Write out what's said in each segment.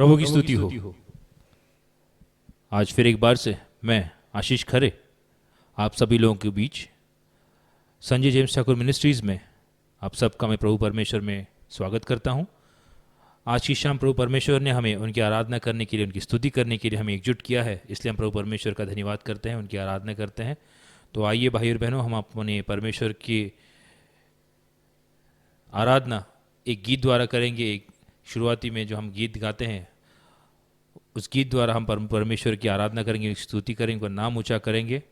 प्रभु की स्तुति हो। आज फिर एक बार से मैं आशीष खरे आप सभी लोगों के बीच संजय जेम्स ठाकुर मिनिस्ट्रीज़ में आप सबका मैं प्रभु परमेश्वर में स्वागत करता हूं। आज की शाम प्रभु परमेश्वर ने हमें उनकी आराधना करने के लिए, उनकी स्तुति करने के लिए हमें एकजुट किया है, इसलिए हम प्रभु परमेश्वर का धन्यवाद करते हैं, उनकी आराधना करते हैं। तो आइए भाई और बहनों, हम अपने परमेश्वर की आराधना एक गीत द्वारा करेंगे। एक शुरुआती में जो हम गीत गाते हैं उस गीत द्वारा हम परमेश्वर की आराधना करेंगे, स्तुति करेंगे, उनका नाम ऊंचा करेंगे।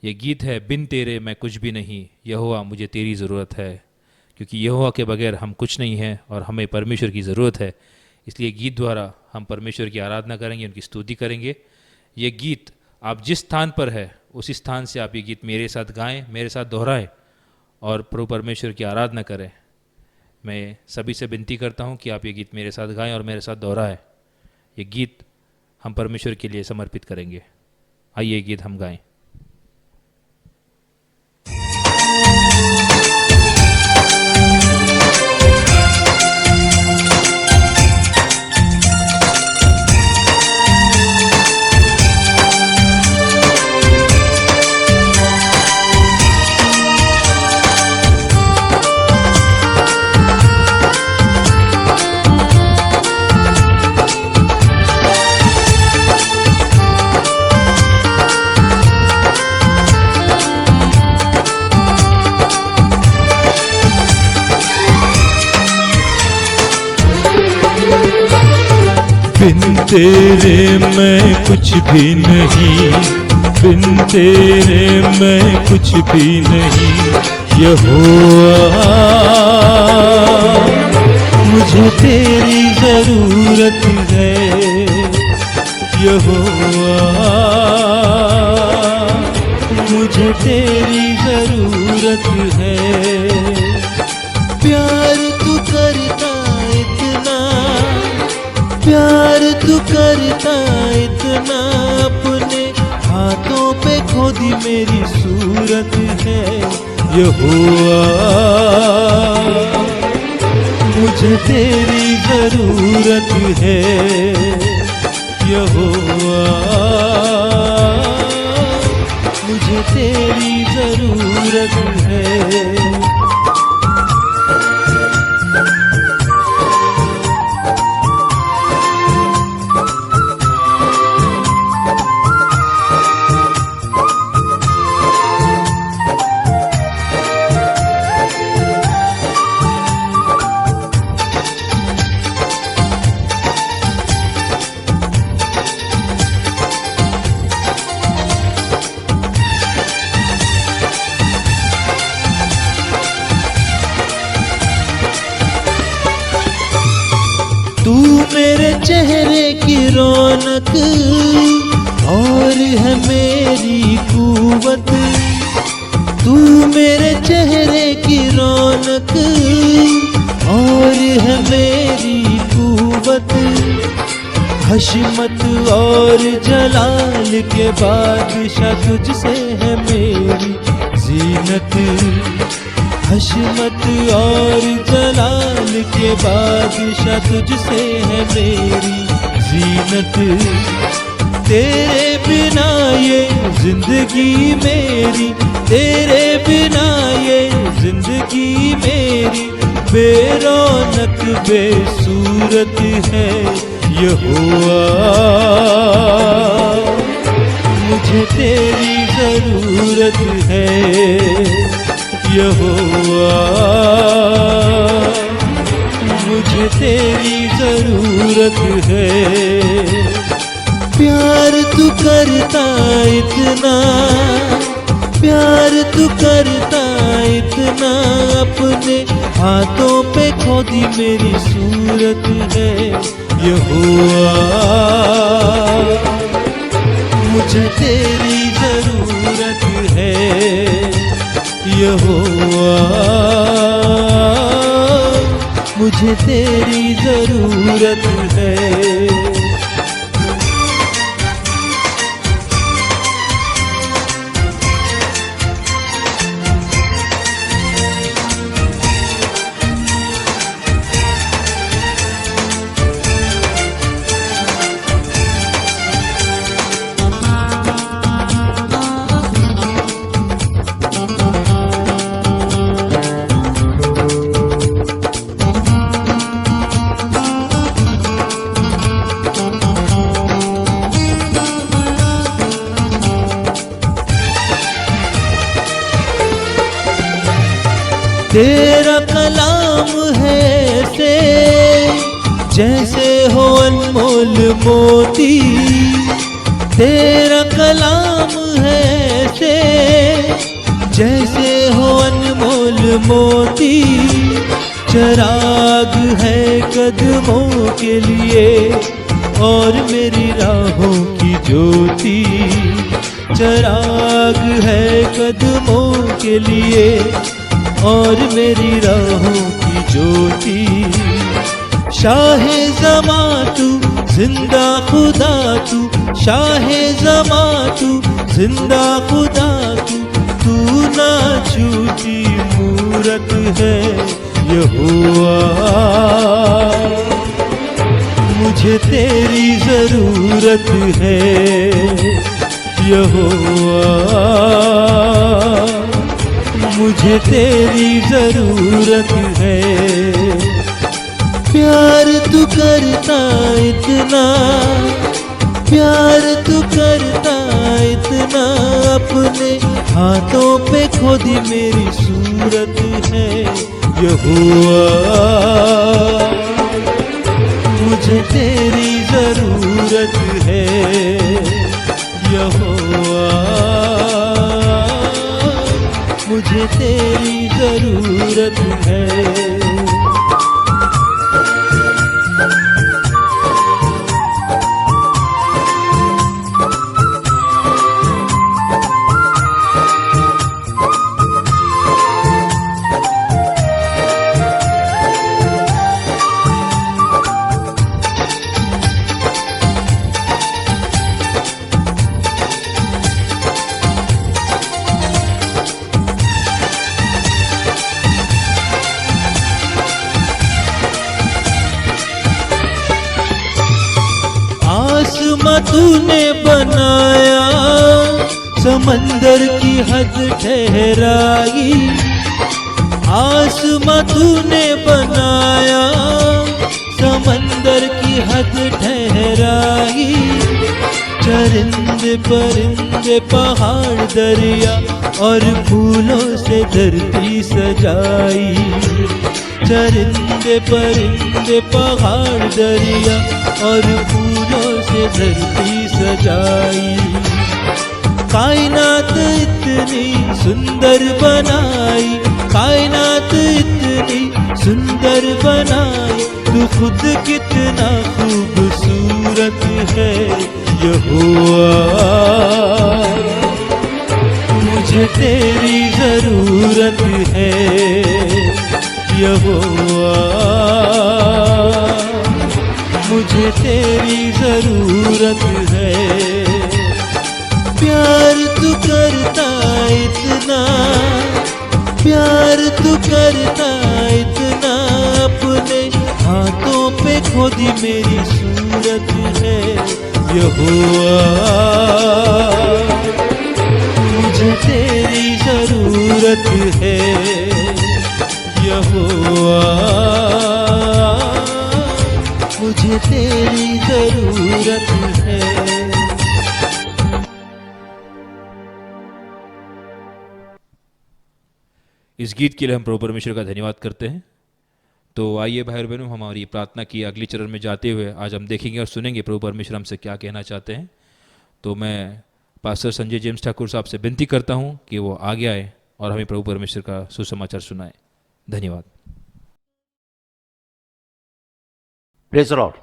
ये गीत है बिन तेरे मैं कुछ भी नहीं, यहोवा मुझे तेरी ज़रूरत है। क्योंकि यहोवा के बगैर हम कुछ नहीं हैं और हमें परमेश्वर की ज़रूरत है, इसलिए गीत द्वारा हम परमेश्वर की आराधना करेंगे, उनकी स्तुति करेंगे। ये गीत आप जिस स्थान पर है उसी स्थान से आप ये गीत मेरे साथ गाएं, मेरे साथ दोहराएं और प्रभु परमेश्वर की आराधना करें। मैं सभी से विनती करता हूं कि आप ये गीत मेरे साथ गाएं और मेरे साथ दोहराएं। ये गीत हम परमेश्वर के लिए समर्पित करेंगे। आइए ये गीत हम गाएं। बिन तेरे मैं कुछ भी नहीं, बिन तेरे मैं कुछ भी नहीं। यहोवा मुझे तेरी ज़रूरत है, यहोवा मुझे तेरी ज़रूरत है। प्यार तू करता इतना, प्यार तू करता इतना, अपने हाथों पे खोदी मेरी सूरत है। यहोवा मुझे तेरी ज़रूरत है, यहोवा मुझे तेरी ज़रूरत है। तू मेरे चेहरे की रौनक और है मेरी कुव्वत, तू मेरे चेहरे की रौनक और है मेरी कुव्वत। हशमत और जलाल के बादशाह तुझसे है मेरी जीनत, हशमत और जलाल के बादशाह तुझसे है मेरी जीनत। तेरे बिना ये जिंदगी मेरी, तेरे बिना ये जिंदगी मेरी बेरौनक बेसूरत है। यहोवा मुझे तेरी ज़रूरत है, यहोवा मुझे तेरी ज़रूरत है। प्यार तू करता इतना, प्यार तू करता इतना, अपने हाथों पे खोदी मेरी सूरत है। यहोवा मुझे तेरी ज़रूरत है, यहोवा मुझे तेरी ज़रूरत है। तेरा कलाम है ऐसे जैसे हो अनमोल मोती, तेरा कलाम है ऐसे जैसे हो अनमोल मोती। चराग है कदमों के लिए और मेरी राहों की ज्योति, चराग है कदमों के लिए और मेरी राहों की ज्योति। शाहे ज़मा तू जिंदा खुदा तू, शाहे ज़मा तू जिंदा खुदा तू, तू ना छूटी मूरत है यहोवा। मुझे तेरी जरूरत है यहोवा, मुझे तेरी जरूरत है। प्यार तू करता इतना, प्यार तू करता इतना, अपने हाथों पे खोदी मेरी सूरत है यहोवा। मुझे तेरी जरूरत है यहोवा, मुझे तेरी जरूरत है। आसमां तूने बनाया, समंदर की हद ठहराई। आसमां तूने बनाया, समंदर की हद ठहराई। चरिंदे परिंदे पहाड़ दरिया और फूलों से धरती सजाई। चरिंदे परिंदे पहाड़ दरिया और फूलों से धरती सजाई। कायनात इतनी सुंदर बनाई, कायनात इतनी सुंदर बनाई, तू खुद कितना खूबसूरत है यहोवा। मुझे तेरी जरूरत है यहोवा, मुझे तेरी जरूरत है। प्यार तू करता इतना, प्यार तू करता इतना, अपने हाथों पे खोदी मेरी सूरत है यहोवा। मुझे तेरी जरूरत है यहोवा, मुझे तेरी जरूरत है। इस गीत के लिए हम प्रभु परमेश्वर का धन्यवाद करते हैं। तो आइए भाई और बहनों, हमारी प्रार्थना की अगली चरण में जाते हुए आज हम देखेंगे और सुनेंगे प्रभु परमेश्वर हमसे क्या कहना चाहते हैं। तो मैं पास्टर संजय जेम्स ठाकुर साहब से विनती करता हूं कि वो आगे आए और हमें प्रभु परमेश्वर का सुसमाचार सुनाए। धन्यवाद। Praise the Lord.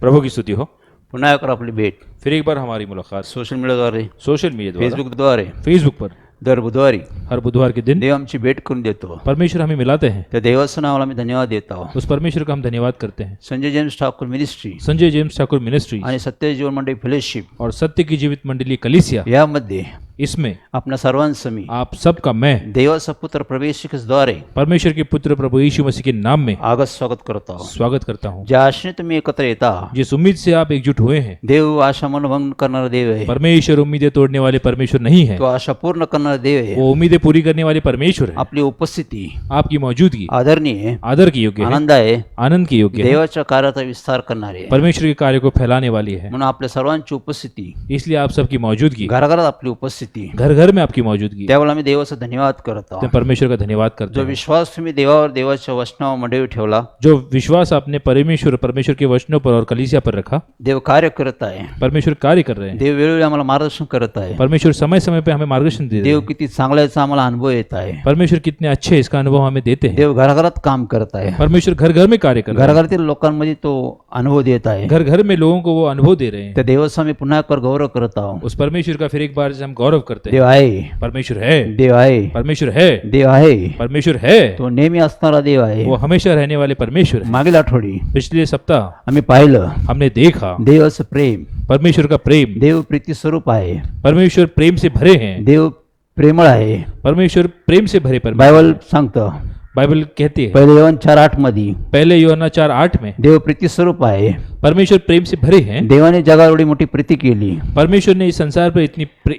प्रभु की स्तुति हो। पुन्हा एकदा आपली भेट फिर एक बार हमारी मुलाकात सोशल मीडियाद्वारे, सोशल मीडिया द्वारा, फेसबुक पर दर बुधवारी, हर बुधवार के दिन देव आमची भेट करून देतो। परमेश्वर हमें मिलाते हैं। त्या देवाचं नावाला मी धन्यवाद देत आहोत। उस परमेश्वर का हम धन्यवाद करते हैं। Sanjay James Thakur ministry, Sanjay James Thakur ministry आणि सत्य जीवन मंडळी फेलोशिप और सत्य की जीवित मंडली कलीसिया, यामध्ये इसमें आपल्या सर्वांचं मी आप सबका मैं देवाचा पुत्र प्रवेशिकद्वारे परमेश्वर के पुत्र प्रभु यीशु मसीह के नाम में आगत स्वागत करतो आहोत। स्वागत करता हूँ। ज्या आशेने तुम्ही एकत्र येता, जिस उम्मीद से आप एकजुट हुए हैं, देव आशा मनभंग करणारा देव आहे। परमेश्वर उम्मीदें तोड़ने वाले परमेश्वर नहीं है, तो आशा पूर्ण करणारा देव आहे। वो उम्मीदें पूरी करने वाले परमेश्वर है। आपली उपस्थिती आपकी मौजूदगी आदरणीय, आदर की योग्य है, आनंद आहे, आनंद की योग्य है, देवाच्या कार्याचा विस्तार करणारी आहे। परमेश्वर के कार्य को फैलाने वाली है। म्हणून आपल्या सर्वांची उपस्थिती, इसलिए आप सबकी मौजूदगी, घराघरात आपली उपस्थिती उपस्थिती घर घर में आपकी मौजूदगी, त्यावेळेला मी देवाचा धन्यवाद करतो. मैं परमेश्वर का धन्यवाद करता जो हूँ. विश्वास तुम्ही देवावर देवाच्या वचनावर मंडळी ठेवला, जो विश्वास आपने परमेश्वर के वचनों पर और कलीसिया पर रखा. देव कार्य करत आहे. परमेश्वर कार्य कर रहे हैं. देव वेळोवेळी आम्हाला मार्गदर्शन करत आहे. परमेश्वर समय समय पे हमें मार्गदर्शन दे रहे देव हैं. किती चांगला याचा आम्हाला अनुभव येत आहे. परमेश्वर कितने अच्छे हैं, इसका अनुभव हमें देते हैं. देव घराघरात काम करत आहे. परमेश्वर घर घर में कार्य कर रहे हैं. घराघरातील लोकांमध्ये तो अनुभव देत आहे. घर घर में लोगों को वो अनुभव दे रहे हैं. त्या देवाचा मी पुन्हा एक गौरव करत आहो. उस परमेश्वर का फिर एक बार हम गौरव करते हैं. देव आहे, परमेश्वर है, देव आहे, परमेश्वर है, देव आहे. परमेश्वर है. तो नेहमी असणारा देव आहे. वो हमेशा रहने वाले परमेश्वर है. मागील आठवडी पिछले सप्ताह आम्ही पाहिलं हमने देखा देवाचं प्रेम. परमेश्वर का प्रेम. देव प्रीती स्वरूप आहे. परमेश्वर प्रेम से भरे हैं. देव प्रेमळ आहे. परमेश्वर प्रेम से भरे परमेश्वर. बायबल सांगतं बाइबल कहती है पहिले योहन 4:8 मध्ये पहले यूहन्ना 4:8 में देव प्रीती स्वरूप आहे. परमेश्वर प्रेम से भरे हैं. देवाने जगावर एवढी मोठी प्रीती केली. परमेश्वर ने इस संसार पर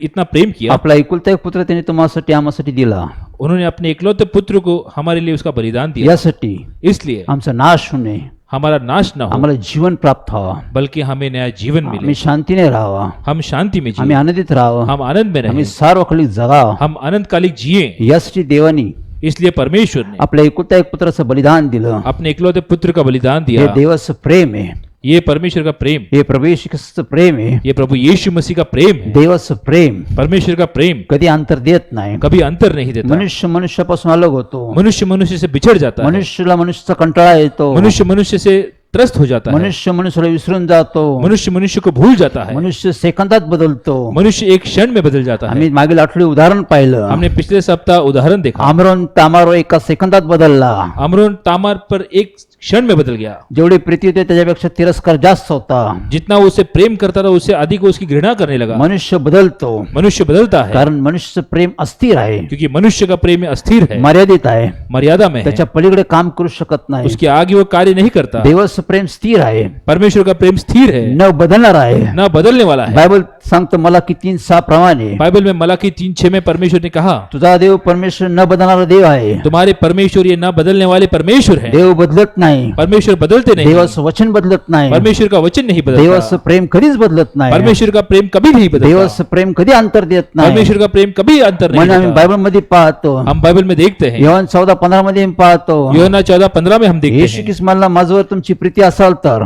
इतना प्रेम किया. आपला एकुलता एक पुत्र त्याने तुम्हासाठी आम्हासाठी दिला. उन्होंने अपने इकलौते पुत्र को हमारे लिए उसका बलिदान दिया. यासाठी इसलिए आमचा नाश होऊ नये, हमारा नाश न हो, आम्हाला जीवन प्राप्त व्हावा, बल्कि हमें नया जीवन मिले. आम्ही शांतीने राहावा, हम शांति में आम्ही जिए, आनंदित राहावं, हम आनंद में आम्ही रहें, सार्वकालिक जगावं. हम अनंतकालिक जिए. यासाठी देवानी इसलिए परमेश्वर ने आपल्या एकुलता एक पुत्राचं बलिदान दिलं. अपने इकलौते पुत्र का बलिदान हे दिया. देवाचं प्रेम आहे. ये परमेश्वर का प्रेम, हे प्रभू येशू ख्रिस्ताचं प्रेम आहे. ये प्रभु यीशु मसीह का प्रेम है. देवाचं प्रेम परमेश्वर का प्रेम कधी अंतर देत नाही. कभी अंतर नहीं देता. मनुष्य मनुष्यापासून अलग होतो. मनुष्य मनुष्य से बिछड़ जाता है. मनुष्याला मनुष्याचा कंटाळा येतो. मनुष्य मनुष्य से त्रस्त हो जाता है. मनुष्य मनुष्याला विसरून जातो. मनुष्य मनुष्य को भूल जाता है. मनुष्य सेकंदात बदलतो. मनुष्य एक क्षण में बदल जाता है. आम्ही मागील आठवडी उदाहरण पाहिलं. हमने पिछले सप्ताह उदाहरण देखा. आमरोन तामारो एका सेकंदात बदलला. अमरोन तामार पर एक क्षण में बदल गया. जेवढी प्रीती होती त्याच्यापेक्षा तिरस्कार जास्त होता. जितना वो उसे प्रेम करता था उससे अधिक वो उसकी घृणा करने लगा. मनुष्य बदलतो मनुष्य बदलता है कारण मनुष्याचं प्रेम अस्थिर आहे, क्योंकि मनुष्य का प्रेम अस्थिर है, मर्यादित आहे, मर्यादा में है. त्याच्या पलीकडे काम करू शकत नाही. उसके आगे वो कार्य नहीं करता. देवाचं प्रेम स्थिर आहे, परमेश्वर का प्रेम स्थिर है, न बदलणार आहे. न बदलने वाला है. बायबल सांगतं मला की 3:6 प्रमाणे बाइबल में मलाकी 3:6 में परमेश्वर ने कहा, तुझा देव परमेश्वर न बदलणारा देव आहे. तुम्हारे परमेश्वर ये न बदलने वाले परमेश्वर है. देव बदलत नाही. परमेश्वर बदलते नहीं. देवाचं वचन बदलत नाही. परमेश्वर का वचन नहीं बदलता. देवाचं प्रेम कधीच बदलत नाही. परमेश्वर का प्रेम कभी नहीं बदलता. देवाचं प्रेम कधी अंतर देत नाही. परमेश्वर का प्रेम कभी अंतर नहीं म्हणून आम्ही देता. बायबल मध्ये पाहतो. हम बाइबल में देखते हैं. योहान 14:15 मध्ये आम्ही पाहतो. यूहन्ना 14:15 में हम देखते येशू हैं. ख्रिस्ताला माझ्यावर तुमची प्रीती असाल तर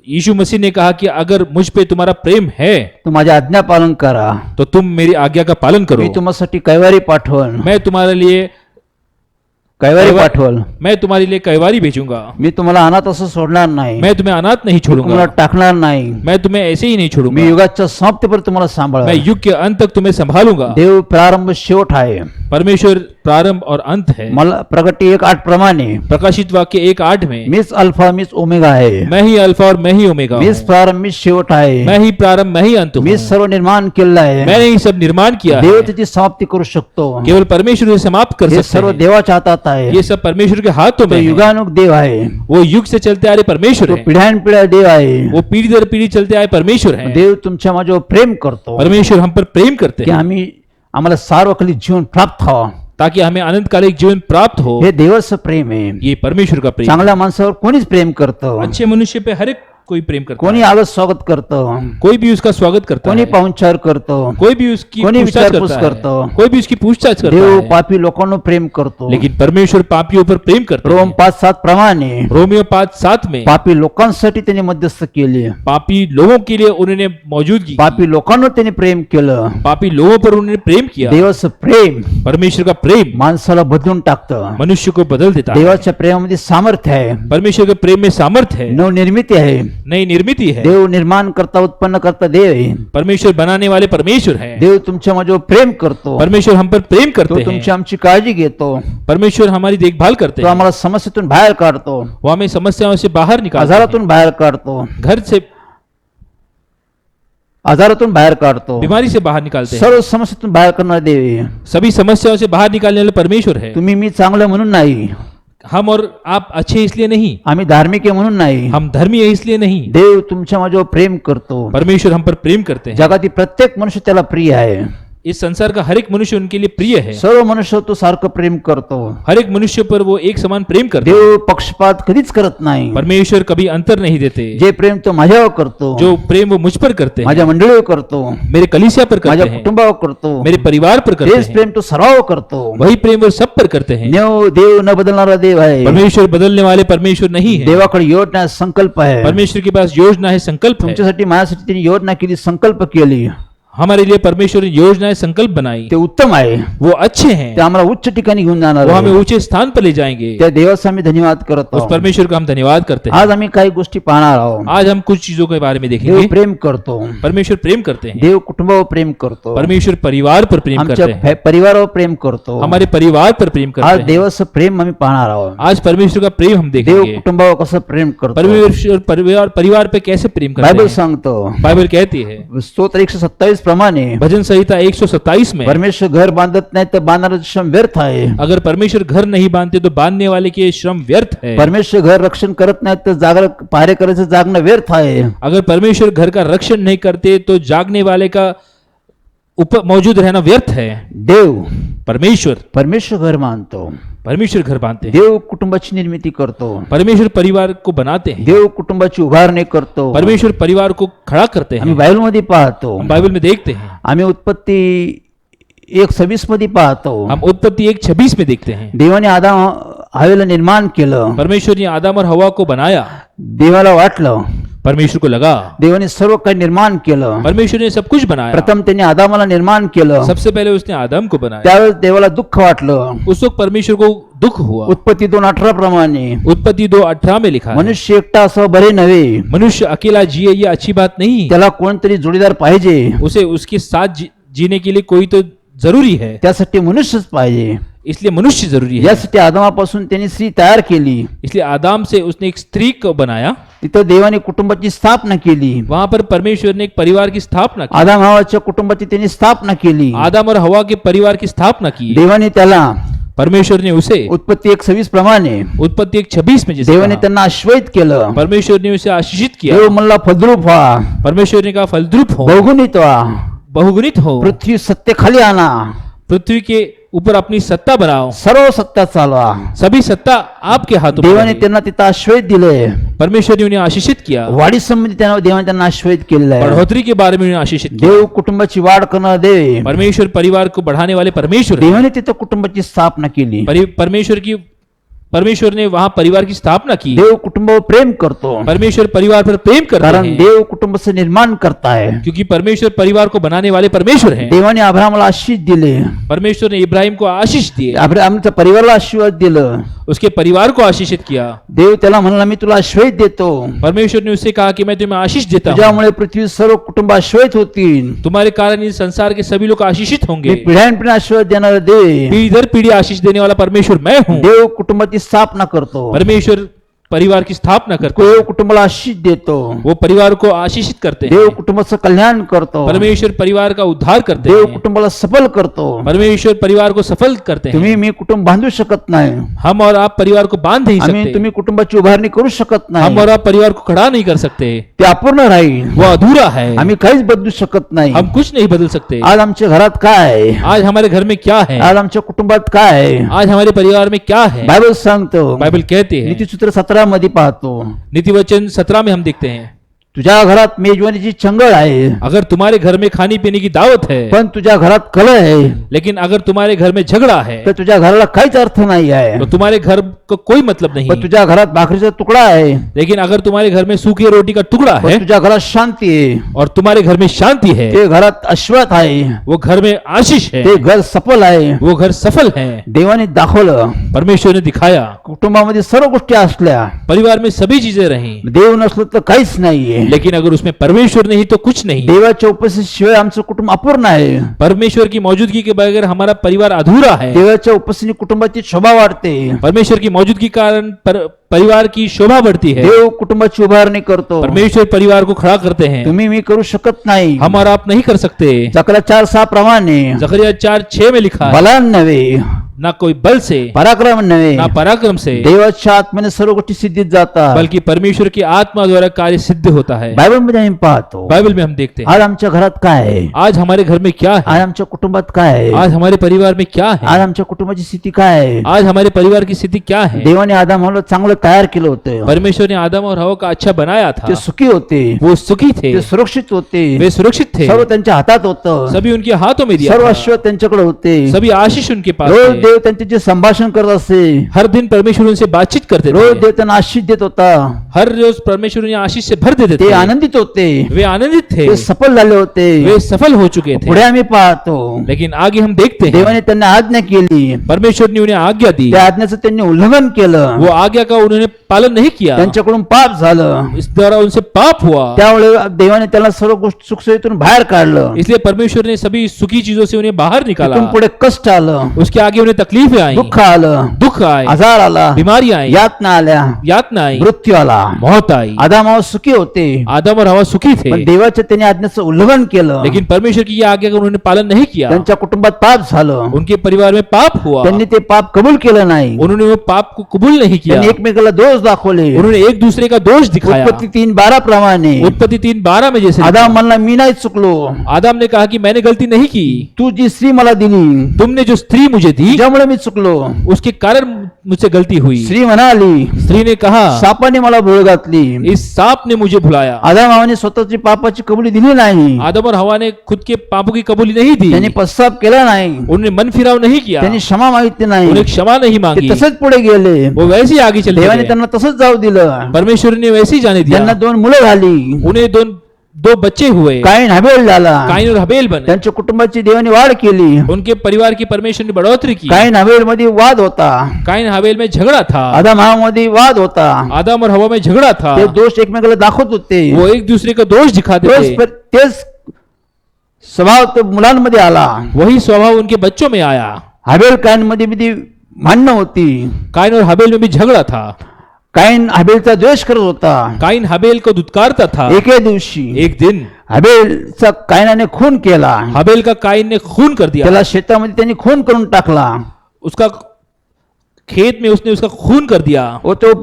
यीशु मसीह ने कहा कि अगर मुझ पे तुम्हारा प्रेम है तू माझ्या आज्ञा पालन करा. तो तुम मेरी आज्ञा का पालन करो. मी तुम्हासाठी कैवारी पाठवल. मैं तुम्हारे लिए कैवारी पाठवल. मैं तुम्हारे लिए कैवारी भेजूंगा. मी तुम्हाला अनाथ असं सोडणार नाही. मैं तुम्हें अनाथ नहीं तुम्हाला छोड़ूंगा. टाकणार नाही. मैं तुम्हें ऐसे ही नहीं मी छोड़ूंगा. युगाच्या समाप्तीपर्यंत तुम्हाला सांभाळ. मैं युग के अंत तक तुम्हें संभालूंगा. देव प्रारंभ शेवट आहे. परमेश्वर प्रारंभ और अंत है. मला प्रगटी 1:8 प्रमाणे प्रकाशित वाक्य 1:8 में मीच अल्फा मीच ओमेगा आहे. मैं ही अल्फा और मैं ही ओमेगा हूं. मीच प्रारंभ मीच शेवट आहे. मैं ही प्रारंभ मैं ही अंत हूं. मीच सर्व निर्माण केलेलं आहे. मैंने ही सब निर्माण किया देव है. त्याची समाप्ती करू शकतो. केवल परमेश्वर इसे समाप्त कर हे सकते सर्व हैं. देवाच्या हातात आहे. ये सब परमेश्वर के हाथों तो में है. युगानुग देव आहे. वो युग से चलते आ रहे परमेश्वर तो है. पिढ्यानपिढ्या देव आहे. वो पीढ़ी दर पीढ़ी चलते आए परमेश्वर है. देव तुमच्या माझ्यावर प्रेम करतो परमेश्वर हम पर प्रेम करते की हैं आम्हाला सार्वकालिक जीवन प्राप्त व्हावं. ताकि हमें अनंतकालिक जीवन प्राप्त हो. हे देवाचं प्रेम आहे. ये परमेश्वर का प्रेम. चांगल्या माणसावर कोणीच प्रेम करतं. अच्छे मनुष्य पे हर एक कोई प्रेम करता कोणी है. आगत स्वागत करतं. कोई भी उसका स्वागत करता कोणी है. पाहुणचार करतं. कोई भी उसकी कोणी पूछताछ विचारपूस करता है. करतं. कोई भी उसकी पूछताछ करता देव है. पापी लोकांना प्रेम करतो. लेकिन परमेश्वर पापियों पर प्रेम करता रोम है. 5:7 प्रमाणे रोमियो 5:7 में पापी लोकांसाठी त्यांनी मध्यस्थ केले. पापी लोगों के लिए उन्होंने मौजूदगी, पापी लोकांना त्यांनी प्रेम केलं. पापी लोगों पर उन्होंने प्रेम किया. देवाचं प्रेम परमेश्वर का प्रेम माणसाला बदलून टाकतं. मनुष्य को बदल देता है. देवाच्या प्रेमामध्ये सामर्थ्य आहे. परमेश्वर के प्रेम में सामर्थ्य है. नवनिर्मिती आहे. नई निर्मिती है. देव निर्माण करता उत्पन्न करता देव आहे. परमेश्वर बनाने वाले परमेश्वर है. देव तुमच्या माझ्यावर प्रेम करतो. परमेश्वर हम पर प्रेम तो करते तुमची हैं. आमची काळजी घेतो. परमेश्वर हमारी देखभाल करते तो हैं. आम्हाला समस्येतून बाहेर काढतो. वो हमें समस्याओं से बाहर निकालते हैं. आजारातून बाहेर काढतो. घर से आजारातून बाहेर काढतो. बीमारी से बाहर निकालते हैं. सर्व समस्येतून बाहेर करणारा देव आहे. सभी समस्याओं से बाहर निकालने वाले परमेश्वर है. तुम्ही मी चांगलं म्हणून नाही. हम और आप अच्छे इसलिए नहीं, आम्ही धार्मिक आहे म्हणून नाही. हम धर्मी है इसलिए नहीं. देव तुमच्या माझ्यावर प्रेम करतो. परमेश्वर हम पर प्रेम करते हैं. जगातील प्रत्येक मनुष्य त्याला प्रिय आहे. इस संसार का हर एक मनुष्य उनके लिए प्रिय है। सर्व मनुष्य तो सारखं प्रेम करतो. हर एक मनुष्य पर वो एक समान प्रेम करते हैं। देव पक्षपात कधीच करत नाही. परमेश्वर कभी अंतर नहीं देते। जे प्रेम तो माझ्यावर करतो, जो प्रेम वो मुझ पर करते हैं, माझ्या मंडळीवर करतो, मेरे कलीसिया पर माझ्या करते हैं, कुटुंबावर करतो, मेरे परिवार पर करते तेच हैं, प्रेम तो सर्वावर करतो. वही प्रेम वो सब पर करते हैं। देव न बदलणारा देव आहे. परमेश्वर बदलने वाले परमेश्वर नहीं है। देवाकडे योजना संकल्प आहे. परमेश्वर के पास योजना है, संकल्प है। तुमच्यासाठी माझ्यासाठी त्यांनी योजना केली, संकल्प केली, हमारे लिए परमेश्वर ने योजनाएं संकल्प बनाई, ते उत्तम आहे. वो अच्छे हैं, ते आम्हाला उच्च ठिकाणी घेऊन जाणार वो आहे. हमें ऊंचे स्थान पर ले जाएंगे। त्या देवाचा आम्ही धन्यवाद करत उस आहोत. परमेश्वर का हम धन्यवाद करते हैं। आज आम्ही काही गोष्टी पाहणार आहोत. आज हम कुछ चीजों के बारे में देव देखेंगे। प्रेम करतो, परमेश्वर प्रेम करते हैं, देव कुटुंबावर प्रेम करतो, परमेश्वर परिवार पर प्रेम आमच्या करते हैं, परिवारावर प्रेम करतो. हमारे परिवार पर प्रेम करते आज हैं। देवाचं प्रेम आम्ही पाहणार आहोत. आज परमेश्वर का प्रेम हम देव देखेंगे। कुटुंबावर कसं प्रेम करतो परमेश्वर परिवार पे कैसे प्रेम करते बायबल हैं। सांगतो. बाइबल कहती है स्तोत्र 127 प्रमाणे भजन संहिता 127 में, परमेश्वर घर बांधत नाही तर बांधणारा श्रम व्यर्थ आहे. अगर परमेश्वर घर नहीं बांधते तो बांधने वाले के श्रम व्यर्थ है। परमेश्वर घर रक्षण करत नाही तर पहारे करायचं जागणं व्यर्थ आहे. अगर परमेश्वर घर का रक्षण नहीं करते तो जागने वाले का मौजूद रहना व्यर्थ है। देव परमेश्वर घर मानतो. परमेश्वर घर बांधते हैं, देव कुटुंबाची निर्मिती करतो. परमेश्वर परिवार को बनाते हैं, देव कुटुंबाची उभारणी करतो. परमेश्वर परिवार को खड़ा करते आम्ही हैं। बायबल मध्ये पाहतो. हम बाइबल में देखते हैं, आम्ही उत्पत्ती 1:26 मध्ये पाहतो. हम उत्पत्ति 1:26 में देखते हैं, देवाने आदाम हवेला निर्माण केलं. परमेश्वर ने आदम और हवा को बनाया। देवाला वाटलं, परमेश्वर को लगा देवाने सर्व काही निर्माण केलं. परमेश्वर ने सब कुछ बनाया। प्रथम त्यांनी आदामाला निर्माण केलं. सबसे पहले उसने आदम को बनाया। त्यावेळेस देवाला दुःख वाटलं. उस वक्त परमेश्वर को दुख हुआ। उत्पत्ती 2:18 प्रमाणे उत्पत्ति 2:18 में लिखा है, मनुष्य एकटा असं बरे नव्हे, मनुष्य अकेला जिए ये अच्छी बात नहीं, त्याला कोणतरी जोडीदार पाहिजे. उसे उसके साथ जीने के लिए कोई तो जरूरी है, त्यासाठी मनुष्यच पाहिजे. इसलिए मनुष्य जरूरी है। यासाठी आदामापासून त्यांनी स्त्री तयार केली. इसलिए आदम से उसने एक स्त्री को बनाया। तिथं देवाने कुटुंबाची स्थापना केली. वहां पर परमेश्वर ने एक परिवार की स्थापना की। आदाम हवाच्या कुटुंबाची त्यांनी स्थापना केली. आदम और हवा के परिवार की स्थापना की। देवाने त्याला परमेश्वर ने उसे उत्पत्ती 1:26 प्रमाणे उत्पत्ति 1:26 में जैसे देवाने कहा, त्यांना आश्वस्त केलं. परमेश्वर ने उसे आशीषित किया। देव म्हणला फलद्रूप व्हा, परमेश्वर ने कहा फलद्रुप हो, बहुगुणित व्हा, बहुगुणित हो, पृथ्वी सत्य खाली आणा, पृथ्वी के ऊपर अपनी सत्ता बनाओ, सर्व सत्ता चालवा. सभी सत्ता आपके हाथों में देवाने है। त्यांना तिथं आश्वस्त दिले. परमेश्वर ने उन्हें आशीषित किया। वाढी संबंधी देवाने त्यांना आश्वस्त केलेलं आहे. बढ़ोतरी के बारे में उन्हें आशीषित किया। देव कुटुंबाची वाढ करणारा देव. परमेश्वर परिवार को बढ़ाने वाले परमेश्वर है। देवाने तिथं कुटुंबाची स्थापना केली. परमेश्वर ने वहां परिवार की स्थापना की। देव कुटुंबावर प्रेम करतो, परमेश्वर परिवार पर प्रेम करते कारण हैं, देव कुटुंबाचं निर्माण करताय. क्योंकि परमेश्वर परिवार को बनाने वाले परमेश्वर हैं। देवाने अब्राहमाला आशीष दिले. परमेश्वर ने इब्राहिम को आशीष दिए, आमच्या परिवाराला आशीर्वाद दिलं. उसके परिवार को आशीषित किया। देव त्याला म्हणला मी तुला आश्वस्त देतो. परमेश्वर ने उससे कहा कि मैं तुम्हें आशीष देता हूँ, तुझ्यामुळे पृथ्वी सर्व कुटुंब आश्वस्त होतील. तुम्हारे कारण इस संसार के सभी लोग आशीषित मी होंगे। पिढ्यानपिढ्या आशीर्वाद देणारा देव. पीढ़ी दर पीढ़ी आशीष देने वाला परमेश्वर मैं हूँ। देव कुटुंबाची स्थापना करतो. परमेश्वर परिवार की स्थापना करते देव हैं, कुटुंबाला आशीष देतो. वो परिवार को आशीषित करते देव हैं। कुटुंबाचं कल्याण करतो. परमेश्वर परिवार का उद्धार करते देव हैं। कुटुंबाला सफल करतो. परमेश्वर परिवार को सफल करते हैं। मी कुटुंब बांधू शकत नाही. हम और आप परिवार को बांध नहीं सकते, तुम्ही कुटुंबाची उभारणी करू शकत हम नाही. और आप परिवार को खड़ा नहीं कर सकते, ते अपूर्ण राहील. वो अधूरा है, आम्ही काहीच बदलू शकत नाही. हम कुछ नहीं बदल सकते। आज आमच्या घरात काय आहे, आज हमारे घर में क्या है, आज आमच्या कुटुंबात काय आहे, आज हमारे परिवार में क्या है, बायबल सांगतो. बाइबल कहते हैं। नीतिसूत्र 17 मध्ये पाहतो. नीतिवचन 17 में हम देखते हैं, तुझ्या घरात मेजवानीची चंगळ आहे, अगर तुम्हारे घर में खाने पीने की दावत है, पण तुझ्या घरात कलह आहे, लेकिन अगर तुम्हारे घर में झगड़ा है, तर तुझ्या घराला काहीच अर्थ नाही आहे. तो तुम्हारे घर को कोई मतलब नहीं। पण तुझ्या घरात भाकरीचा तुकडा आहे, लेकिन अगर तुम्हारे घर में सूखी रोटी का टुकड़ा पण है तुझ्या घरात शांती आहे, और तुम्हारे घर में शांति है, ते घरात आशीर्वाद आहे, वो घर में आशीष है, ते घर सफल आहे. वो घर सफल है। देवाने दाखवलं. परमेश्वर ने दिखाया, कुटुंबामध्ये सर्व गोष्टी असल्या, परिवार में सभी चीजें रही, देव नसलं तर काहीच नाहीये. लेकिन अगर उसमें परमेश्वर नहीं तो कुछ नहीं। देवाच्या उपस्थितीशिवाय आमचं कुटुंब अपूर्ण आहे. परमेश्वर की मौजूदगी के बगैर हमारा परिवार अधूरा है। देवाच्या उपस्थितीने कुटुंबाची शोभा वाढते. परमेश्वर की मौजूदगी के कारण परिवार की शोभा बढ़ती है। देव कुटुंबाची उभारणी करतो. परमेश्वर परिवार को खड़ा करते हैं, तुम्ही मी करू शकत नाही. हम और आप नहीं कर सकते। जकरया 4:6 प्रमाणे जकरिया 4:6 में लिखा है, बलान नव्हे ना कोई बल से, पराक्रम नव्हे, ना पराक्रम से, देवाच्या आत्म्याने सर्व गोष्टी सिद्धीत जातात. बल्कि परमेश्वर की आत्मा द्वारा कार्य सिद्ध होता है. बायबलमध्ये आम्ही पाहतो. बाइबल में हम देखते हैं आज आमच्या घरात काय आहे, आज हमारे घर में क्या है, आज आमच्या कुटुंबात काय आहे, आज हमारे परिवार में क्या है, आज आमच्या कुटुंबाची स्थिती काय आहे. आज हमारे परिवार की स्थिति क्या है. देवाने आदम हवाला चांगलं तयार केलं होतं. परमेश्वर ने आदम और हवा का अच्छा बनाया था. ते सुखी होते, वो सुखी थे, ते सुरक्षित होते, वे सुरक्षित थे, सर्व त्यांच्या हातात होतं, सभी उनके हाथों में दिया सर्व था, आशीर्वाद त्यांच्याकडे होते. सभी आशीष उनके पास रोज थे. देव त्यांचे जे संभाषण करत असे, हर दिन परमेश्वर उनसे बातचीत करते रोज थे. देव त्यांना आशीष देत होता. हर रोज परमेश्वर उन्हें आशीष से भर देते ते थे. आनंदित होते, वे आनंदित थे, ते सफल झाले होते. वे सफल हो चुके थे. पुढे आम्ही पाहतो लेकिन आगे हम देखते हैं देवाने त्यांना आज्ञा केली, परमेश्वर ने उन्हें आज्ञा दी, त्या आज्ञाचं त्यांनी उल्लंघन केलं, वो आज्ञा का उन्होंने पालन नहीं किया, त्यांच्याकडून पाप झालं. इस द्वारा उनसे पाप हुआ. त्यावेळी देवाने त्याला सर्व गोष्टी सुखसोयीतून बाहेर काढलं. इसलिए परमेश्वर ने सभी सुखी चीजों से उन्हें बाहर निकाला. तिथून पुढे कष्ट आलं, उसके आगे उन्हें तकलीफें आई, दुःख आलं, दुख आए, आजार आला, बीमारियां आई, यातना आल्या, यातना आई, मृत्यू आला. मौत आई. आदम हवा सुखी होते, आदम और हवा सुखी थे, पण देवाच्या त्यांनी आज्ञाचं उल्लंघन केलं. लेकिन परमेश्वर की यह आज्ञा का उन्होंने पालन नहीं किया. त्यांच्या कुटुंबात पाप झालं, उनके परिवार में पाप हुआ, त्यांनी ते पाप कबूल केलं नाही. उन्होंने वो पाप को कबूल नहीं किया, त्यांनी एकमेकाला दोष दाखवले. उन्होंने एक दूसरे का दोष दिखाया. उत्पत्ती 3:12 प्रमाणे उत्पत्ति 3:12 में जैसे आदम म्हणला मी नाही चुकलो, आदम ने कहा कि मैंने गलती नहीं की, तू जी स्त्री मला दिली तुमने जो स्त्री मुझे दी त्यामुळे मी चुकलो. उसके कारण मुझसे गलती हुई. स्त्री म्हणाली स्त्री ने कहा सापाने मला भूळ घातली. इस सांप ने मुझे भुलाया. आदम हवाने स्वतःची पापाची कबुली दिली नाही, आदम और हवा ने खुद के पापों की कबूली नहीं दी, त्यांनी पश्चाताप केला नाही, उन्होंने मन फिराव नहीं किया, त्यांनी क्षमा मागितली नाही, उन्हें क्षमा नहीं ते मांगी, तसंच पुढे गेले. वो वैसे ही आगे चले देवाने गए. त्यांना तसंच जाऊ दिलं. परमेश्वर ने वैसे ही जाने त्यांना दिया. 2 मुलं झाली, उन्हें दो बच्चे हुए, काईन हबेल झाला. काइन और हबेल बने. त्यांच्या कुटुंबाची देवाने वाढ केली. उनके परिवार की परमेश्वर ने बढ़ोतरी की. काईन हबेल मध्ये वाद होता, काइन हबेल में झगड़ा था, आदम हवा मध्ये वाद होता. आदम और हवा में झगड़ा था, ते दोष एकमेकाला दाखवत होते. वो एक दूसरे का दोष दिखाते थे. तेच स्वभाव तो मुलांमध्ये आला. वही स्वभाव उनके बच्चों में आया. हबेल काईन मध्ये बी भांडणं होती. काइन और हबेल में भी झगड़ा था. काईन हबेलचा द्वेष करत होता. काइन हबेल को दुत्कारता था. एके दिवशी एक दिन हबेलचा काईनाने खून केला. हबेल का काइन ने खून कर दिया. त्याला शेतामध्ये त्यांनी खून करून टाकला. उसका खेत में उसने उसका खून कर दिया व तो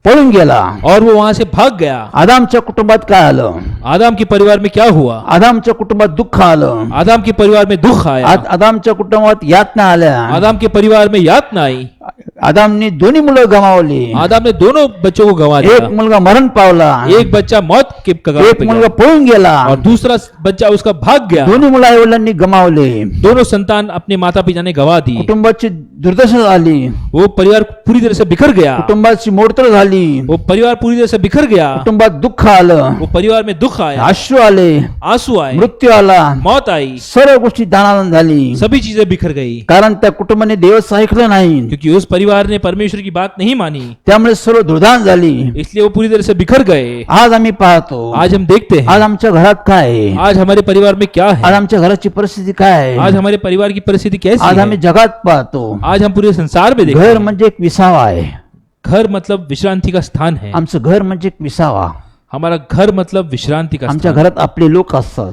पळून गेला. और वो वहां से भाग गया. आदामच्या कुटुंबात काय आलं? आदम के परिवार में क्या हुआ? आदामच्या कुटुंबात दुःख आलं. आदम के परिवार में दुख आया. आदामच्या कुटुंबात यातना आल्या. आदम के परिवार में यातना आई. आदामने दोन्ही मुलं गमावली. आदम ने दोनों बच्चों को गंवा एक दिया. मुलगा मरण पावला, एक बच्चा मौत के कगार एक पे मुलगा गया पळून गेला. और दूसरा बच्चा उसका भाग गया. दोन्ही मुलं आई वडिलांनी गमावले. दोनों संतान अपने माता पिता ने गवा दी. कुटुंबाची दुर्दशा झाली. वो परिवार पूरी तरह से बिखर गया. कुटुंबाची मोडतोड झाली. वो परिवार पूरी तरह से बिखर गया. कुटुंबात दुःख आलं. वो परिवार में दुख आया, अश्रू आले, आंसू आए, मृत्यू आला. मौत आई, सर्व गोष्टी दानादान झाली. सभी चीजें बिखर गई. कारण त्या कुटुंबाने देवाचं ऐकलं नाही. क्योंकि उस परिवार ने परमेश्वर की बात नहीं मानी, त्यामुळे सर्व दुर्दान झाली. इसलिए वो पूरी तरह से बिखर गए. आज आम्ही पाहतो, आज हम देखते आज हैं आमच्या घरात काय आहे, आज हमारे परिवार में क्या आज है, आमच्या घराची परिस्थिती काय आहे, आज हमारे परिवार की परिस्थिति कैसी आज आम्ही है. जगात पाहतो. आज हम पूरे संसार में देखते घर हैं. म्हणजे एक विसावा आहे. घर मतलब विश्रांति का स्थान है. आमचं घर म्हणजे एक विसावा. हमारा घर मतलब विश्रांति का आमच्या स्थान. घरात आपले लोक असतात.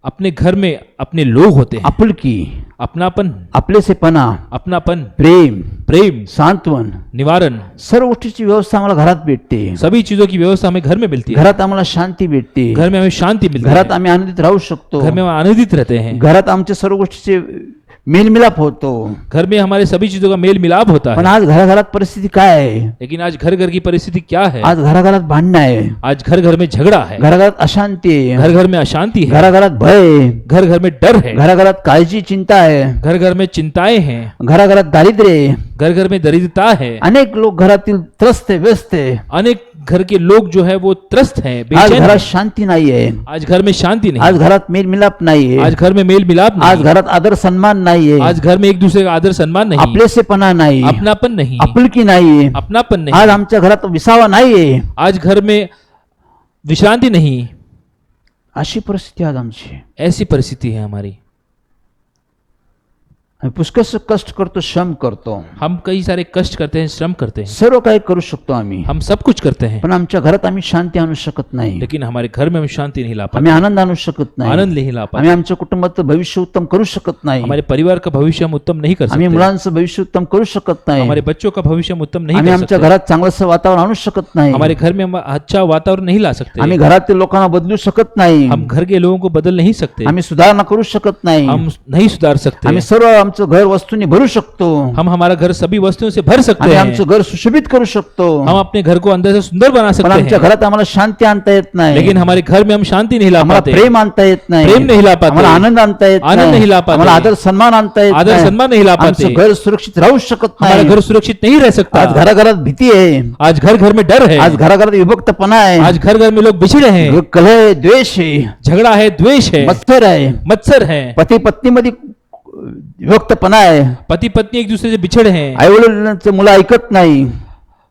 अपने घर में अपने लोग होते हैं. आपुलकी, अपनापन, आपलेसेपणा, अपनापन, प्रेम, प्रेम, सांत्वन, निवारण, सर्व गोष्टीची व्यवस्था आम्हाला घरात भेटते. सभी चीजों की व्यवस्था हमें घर में मिलती है. घरात आम्हाला शांती भेटते. घर में हमें शांति मिलती घरात है. आम्ही आनंदित राहू शकतो. घर में हम आनंदित रहते हैं. घरात आमच्या सर्व गोष्टीचे मेलमिलाप होतो. घर में हमारे सभी चीजों का मेल मिलाप होता पण है. आज घराघरात परिस्थिती काय आहे? लेकिन आज घर घर की परिस्थिति क्या है? आज घराघरात भांडणं आहे. आज घर घर में झगड़ा है. घराघरात अशांती आहे. घर घर में अशांति है. घराघरात भय आहे. घर घर में डर है. घराघरात काळजी, चिंता आहे. घर घर में चिंताएं हैं. घराघरात दारिद्र्य आहे. घर घर में दरिद्रता है. अनेक लोक घरातील त्रस्त आहे, व्यस्त आहे. अनेक घर के लोग जो है वो त्रस्त हैं, आज बेचैन घरात हैं. शांती नाहीये. आज घर में शांति नहीं. आज घरात मेलमिलाप नाहीये. आज घर में मेल मिलाप आज नहीं. घरात आदर सन्मान नाहीये. आज घर में एक दूसरे का आदर सम्मान नहीं. आपलेसेपणा नाही. अपनापन नहीं. आपुलकी नाहीये. अपनापन आज नहीं. आमच्या घरात विसावा नाहीये. आज घर में विश्रांति नहीं. अशी परिस्थिती आज आमची. ऐसी परिस्थिति है हमारी. आम्ही पुष्कळ कष्ट करतो, श्रम करतो, हम कई सारे कष्ट करते हैं, श्रम करते हैं, सर्व काही करू शकतो आम्ही, हम सब कुछ करते हैं, पण आमच्या घरात आम्ही शांती आणू शकत नाही, लेकिन हमारे घर में हम शांति नहीं ला पाते, आम्ही आनंद आणू शकत नाही, आनंद नहीं ला पाते, आम्ही आमच्या कुटुंबाचं भविष्य उत्तम करू शकत नाही, हमारे परिवार का भविष्य हम उत्तम नहीं कर आम्ही सकते, मुलांचं भविष्य उत्तम करू शकत नाही, हमारे बच्चों का भविष्य हम उत्तम नहीं आम्ही कर आमच्या सकते, घरात चांगलंसं वातावरण आणू शकत नाही, हमारे घर में हम अच्छा वातावरण नहीं ला सकते, आम्ही घरातील लोकांना बदलू शकत नाही, हम घर के लोगों को बदल नहीं सकते, आम्ही सुधारणा करू शकत नाही, हम नहीं सुधार सकते, आम्ही सर्व आमचं घर वस्तूंनी भरू शकतो, हम हमारा घर सभी वस्तुओं से भर सकते आम्ही हैं, आमचं घर सुशोभित करू शकतो, हम अपने घर को अंदर से सुंदर बना पण सकते आमच्या हैं, घरात आम्हाला शांती आणता येत नाही, लेकिन हमारे घर में हम शांति नहीं ला आम्हाला पाते, प्रेम आणता येत नाही, प्रेम नहीं ला पाते, आम्हाला आनंद आणता येत आनंद नहीं ला पाते, आम्हाला आदर सन्मान आणता येत आदर नाही, सम्मान नहीं ला पाते, आमचं घर सुरक्षित राहू शकत हमारा नाही, घर सुरक्षित नहीं रह सकता, आज घराघरात भीती आहे, आज घर घर में डर है, आज घराघरात विभक्तपणा आहे, आज घर घर में लोग बिछड़े हैं, कलह आहे, द्वेष आहे, झगड़ा है, द्वेष है, मत्सर आहे, मत्सर है, पती पत्नीमध्ये विभक्तपणा आहे, पति पत्नी एक दूसरे से बिछड़े हैं, आई वडिलांचे मुलं ऐकत नाही,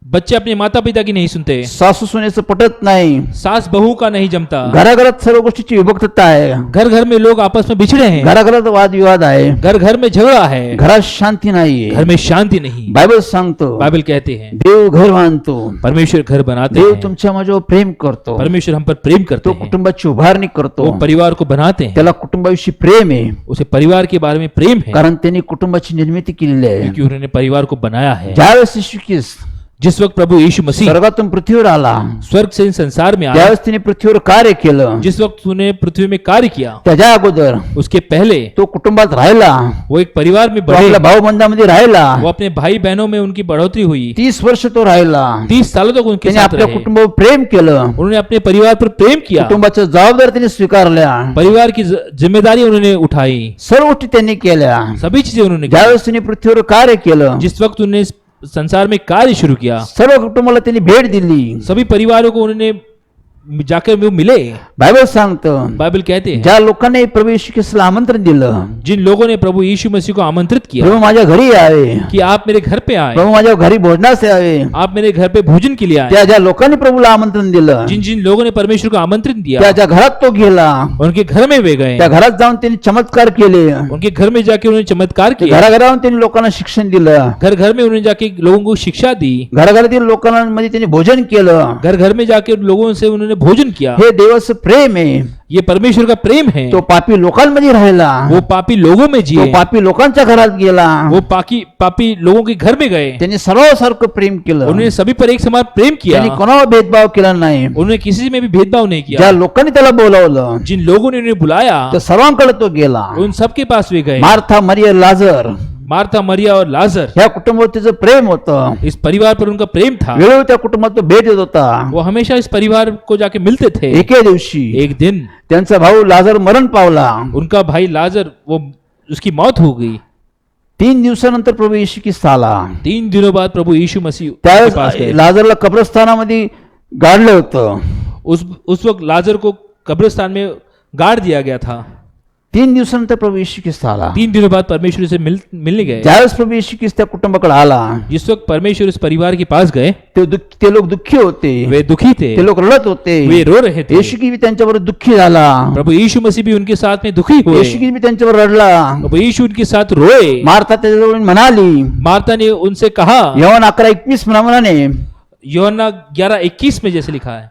बच्चे अपने माता पिता की नहीं सुनते, सासू सुनेचं पटत नाही, सास बहू का नहीं जमता, घराघरात सर्व गोष्टीची विभक्तता आहे, घर घर में लोग आपस में बिछड़े हैं, घराघरात वादविवाद आहे, घर घर में झगड़ा है, घरात शांती नाहीये, घर में शांति नहीं, बायबल सांगतो बाइबल कहते हैं देव घर बांधतो, परमेश्वर घर बनाते देव हैं, तुमच्या माझ्यावर प्रेम करतो, परमेश्वर हम पर प्रेम करते तो हैं, कुटुंबाची उभारणी करतो, वो परिवार को बनाते हैं, त्याला कुटुंबाविषयी प्रेम आहे, उसे परिवार के बारे में प्रेम है, कारण त्यांनी कुटुंबाची निर्मिती केलेली आहे, क्योंकि उन्होंने परिवार को बनाया है, ज्यावेळेस येशू ख्रिस्त जिस वक्त प्रभु यीशु मसीह स्वर्गातून पृथ्वीवर आला, स्वर्ग से इस संसार में आया, त्यावेळेस त्याने पृथ्वीवर कार्य केलं, जिस वक्त उन्हें पृथ्वी में कार्य किया, त्याच्या अगोदर उसके पहले तो कुटुंबात राहिला, वो एक परिवार में तो बढ़े, आपल्या भाऊबंधामध्ये राहिला, वो अपने भाई बहनों में उनकी बढ़ोतरी हुई, 30 वर्ष तो राहिला, 30 सालों तक उनके त्याने साथ आपल्या रहे, कुटुंबावर प्रेम केलं, उन्होंने अपने परिवार पर प्रेम किया, कुटुंबाच्या जबाबदारी त्यांनी स्वीकारल्या, परिवार की जिम्मेदारी उन्होंने उठाई, सर्व गोष्टी त्यांनी केल्या, सभी चीजें उन्होंने की, ज्यावेळेस त्यांनी पृथ्वीवर कार्य केलं, जिस वक्त उन्होंने इस संसार में कार्य शुरू किया, सर्व कुटुंबाला त्यांनी भेट दिली, सभी परिवारों को उन्होंने जाकर वो मिले, बायबल सांगतं बाइबल कहते हैं ज्या लोकांनी प्रभू येशू ख्रिस्ताला आमंत्रण दिलं, जिन लोगों ने प्रभु यीशु मसीह को आमंत्रित किया प्रभू माझ्या घरी यावे, कि आप मेरे घर पे आए, प्रभू माझ्या घरी भोजनास यावे, आप मेरे घर पे भोजन के लिए आए, त्या ज्या लोकांनी प्रभूला आमंत्रण दिलं, जिन जिन लोगों ने परमेश्वर को आमंत्रित दिया, त्या ज्या घरात तो गेला, उनके घर में वे गए, त्या घरात जाऊन त्यांनी चमत्कार केले, उनके घर में जाके उन्होंने चमत्कार किया, घराघरावर त्यांनी लोकांना शिक्षण दिलं, घर घर में उन्होंने जाके लोगों को शिक्षा दी, घराघरातील लोकांमध्ये त्यांनी भोजन केलं, घर घर में जाके लोगों से उन्होंने भोजन किया, हे देवाचं प्रेम आहे, ये परमेश्वर का प्रेम है, तो पापी लोकांमध्ये राहिला, वो पापी लोगों में तो जिए, पापी लोकांच्या घरात गेला, वो पापी लोगों के घर में गए, त्यांनी सर्वांसारखं प्रेम केलं, उन्होंने सभी पर एक समान प्रेम किया, त्यांनी कोणावर भेदभाव केला नाही, उन्होंने किसी में भी भेदभाव नहीं ज्या किया, लोकांनी त्याला बोलावलं जिन लोगों ने उन्हें बुलाया त्या सर्वांकडे तो गेला, उन सबके पास वे गए, मार्था मरिया लाजर मार्था मरिया और लाजर, ह्या कुटुंबावर त्याचं प्रेम होतं, इस परिवार पर उनका प्रेम था, वेळोवेळी त्या कुटुंबात तो भेट देत होता, वो हमेशा इस परिवार को जाके मिलते थे, एके दिवशी एक दिन त्यांचा भाऊ लाजर मरण पावला, उनका भाई लाजर वो उसकी मौत हो गई, 3 दिवसानंतर प्रभू येशू ख्रिस्त आला, 3 दिनों बाद प्रभु यीशु मसीह के पास त्यावेळेस गए, लाजरला कब्रस्तानामध्ये गाडलं होतं, उस वक्त लाजर को कब्रिस्तान में गाड़ दिया गया था, 3 दिवसानंतर प्रभू येशू ख्रिस्त आला, 3 दिनों बाद परमेश्वर से मिलने गए, ज्यावेळेस प्रभू येशू ख्रिस्त त्या कुटुंबाकडे आला, जिस वक्त परमेश्वर इस परिवार के पास गए, ते लोक दुःखी होते, वे दुखी थे, ते लोक रडत होते, वे रो रहे थे, येशू ख्रिस्त त्यांच्याबरोबर दुःखी झाला, प्रभु यीशु मसीह भी उनके साथ में दुखी हुए, येशू ख्रिस्त त्यांच्यावर रडला, प्रभु यीशु उनके साथ रोए, मार्था त्याच्याजवळ म्हणाली, मार्था ने उनसे कहा, योहान 11:21 म्हणाने, यूहन्ना 11:21 में जैसे लिखा है,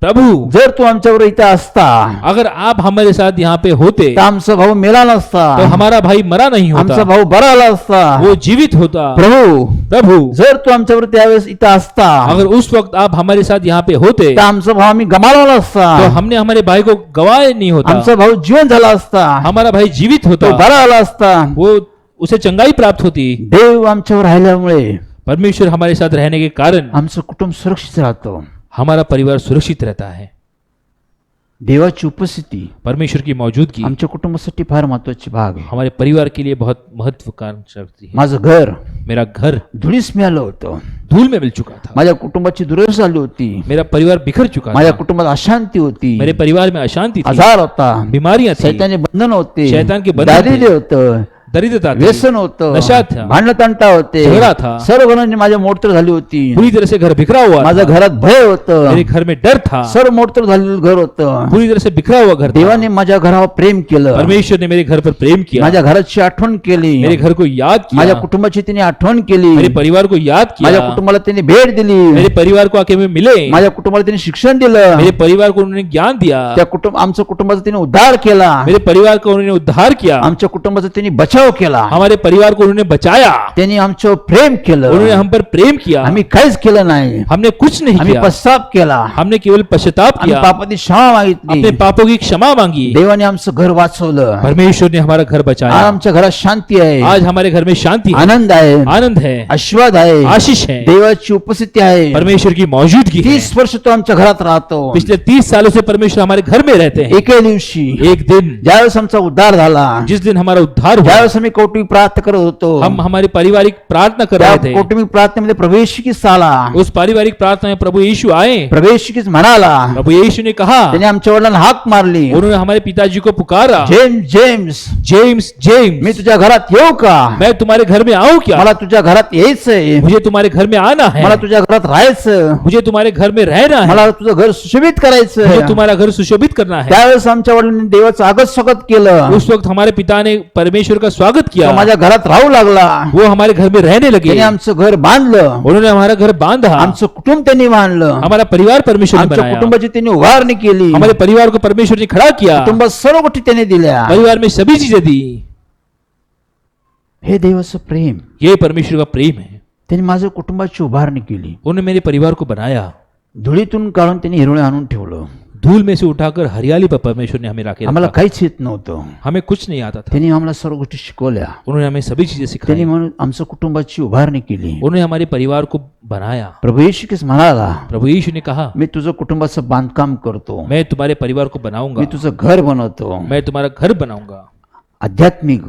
प्रभु जर तू आमच्याबरोबर इथं असता अगर आप हमारे साथ यहाँ पे होते तर आमचा भाऊ मेला नसता, तो हमारा भाई मरा नहीं आमचा होता, भाऊ बरा आला असता, वो जीवित होता, प्रभू जर तू आमच्याबरोबर त्यावेळेस इथं असता अगर उस वक्त आप हमारे साथ यहाँ पे होते तर आमचा भाऊ आम्ही गमावला असता, तो हमने हमारे भाई को गवाया नहीं होता, आमचा भाऊ जीवन झाला असता, हमारा भाई जीवित तो होता, बरा आला असता, वो उसे चंगाई प्राप्त होती, देव आमच्यावर राहिल्यामुळे परमेश्वर हमारे साथ रहने के कारण आमचं कुटुंब सुरक्षित राहतो, हमारा परिवार सुरक्षित रहता है, देवाची उपस्थिती परमेश्वर की मौजूदगी आमच्या कुटुंबासाठी फार महत्वाची भाग आहे, हमारे परिवार के लिए बहुत महत्वकांक्षी है, माझं घर मेरा घर धुळीस मिळालं होतं, धूल में मिल चुका था, माझ्या कुटुंबाची दुर्दशा झाली होती, मेरा परिवार बिखर चुका माझ्या था, कुटुंबात अशांती होती, मेरे परिवार में अशांति थी, आजार होता, बीमारियां थी, शैतानी बंधन होते, शैतान के बंधन दारिद्र्य थे, होतं, दरिद्रता थी, व्यसन होतं, नशा था, भांडण तंटा होते, झगड़ा था, सर्व घरांची माझ्या मोडतोड झाली होती, पूरी तरह से घर बिखरा हुआ माझ्या था, घरात भय होतं, मेरे घर में डर था, सर्व मोडतोड झालेलं घर होतं. पूरी तरह से बिखरा हुआ घर था. देवाने माझ्या घरावर प्रेम केलं, परमेश्वर ने मेरे घर पर प्रेम किया, माझ्या घराची आठवण केली, मेरे घर को याद माझ्या किया, कुटुंबाची त्यांनी आठवण केली, मेरे परिवार को याद माझ्या किया, कुटुंबाला त्यांनी भेट दिली, मेरे परिवार को आके में मिले, माझ्या कुटुंबाला त्यांनी शिक्षण दिलं, मेरे परिवार को उन्होंने ज्ञान दिया, त्या आमच्या कुटुंबाचा त्यांनी उद्धार केला, मेरे परिवार को उन्होंने उद्धार किया, आमच्या कुटुंबाचा त्यांनी बचाव केला, हमारे परिवार को उन्होंने बचाया, त्यांनी आमच्यावर प्रेम केलं, उन्होंने हम पर प्रेम किया, आम्ही काहीच केलं नाही, हमने कुछ नहीं आम्ही किया, पश्चाताप केला, हमने केवल पश्चाताप आम्ही किया, पापाची क्षमा मागितली, अपने पापों की क्षमा मांगी, देवाने आमचं घर वाचवलं, परमेश्वर ने हमारा घर आज बचाया, आमच्या घरात शांती आहे, आज हमारे घर में शांति है, आनंद आहे, आनंद है, आशीर्वाद आहे, आशीष है, देवाची उपस्थिती आहे. परमेश्वर की मौजूदगी है. 30 वर्ष तो आमच्या घरात राहतो. पिछले 30 सालों से परमेश्वर हमारे घर में रहते हैं. एके दिवशी एक दिन ज्यावेळेस आमचा उद्धार झाला, जिस दिन हमारा उद्धार हुआ, ज्यावेळेस आम्ही कौटुंबिक प्रार्थना करत होतो, हम हमारी पारिवारिक प्रार्थना कर त्या रहे थे. कौटुंबिक प्रार्थनेमध्ये प्रवेश कीस आला, उस पारिवारिक प्रार्थना में प्रभु यीशु आए. प्रवेश कीस म्हणाला, प्रभु यीशु ने कहा, त्याने आमच्या वडिलांना हाक मारली, उन्होंने हमारे पिताजी को पुकारा, जेम्स जेम्स जेम्स मी जेम्स, तुझ्या घरात येऊ का, मैं तुम्हारे घर में आऊं क्या? मला तुझ्या घरात यायचंय, मुझे तुम्हारे घर में आना है, मला तुझ्या घरात राहायचं, मुझे तुम्हारे घर में रहना है, मला तुझं घर सुशोभित मुझे करायचं. तुम्हारा घर सुशोभित करना है. त्यावेळेस आमच्या वडिलांनी देवाचं आगत स्वागत केलं, उस वक्त हमारे पिता ने परमेश्वर का स्वागत किया, तो माझ्या घरात राहू लागला, वो हमारे घर में रहने लगे, त्याने आमचं घर बांधलं, उन्होंने हमारा घर बांधा, आमचं कुटुंब त्यांनी बांधलं, हमारा परिवार परमेश्वर ने आमच्या बनाया, कुटुंबाची त्यांनी उभारणी केली, हमारे परिवार को परमेश्वर ने खड़ा किया, कुटुंबात सर्व गोष्टी त्याने दिल्या. परिवार में सभी चीजें दी. हे देवाचं प्रेम, ये परमेश्वर का प्रेम है. त्यांनी माझ्या कुटुंबाची उभारणी केली, उन्होंने मेरे परिवार को बनाया, धुळीतून काढून त्यांनी हिरवळ आणून ठेवलं, धूल में से उठाकर हरियाली पर परमेश्वर ने हमें लाके आम्हाला रखा. काहीच येत नव्हतं, हमें कुछ नहीं आता था, त्यांनी आम्हाला सर्व गोष्टी शिकवल्या, उन्होंने हमें सभी चीजें त्यांनी सिखाई, म्हणून आमच्या कुटुंबाची उभारणी केली. उन्होंने हमारे परिवार को बनाया. प्रभू येशू ख्रिस्त म्हणाला, प्रभु यीशु ने कहा, मी तुझं कुटुंबाचं बांधकाम करतो, मैं तुम्हारे परिवार को मी बनाऊंगा, तुझं घर बनवतो. मैं तुम्हारा घर बनाऊंगा. आध्यात्मिक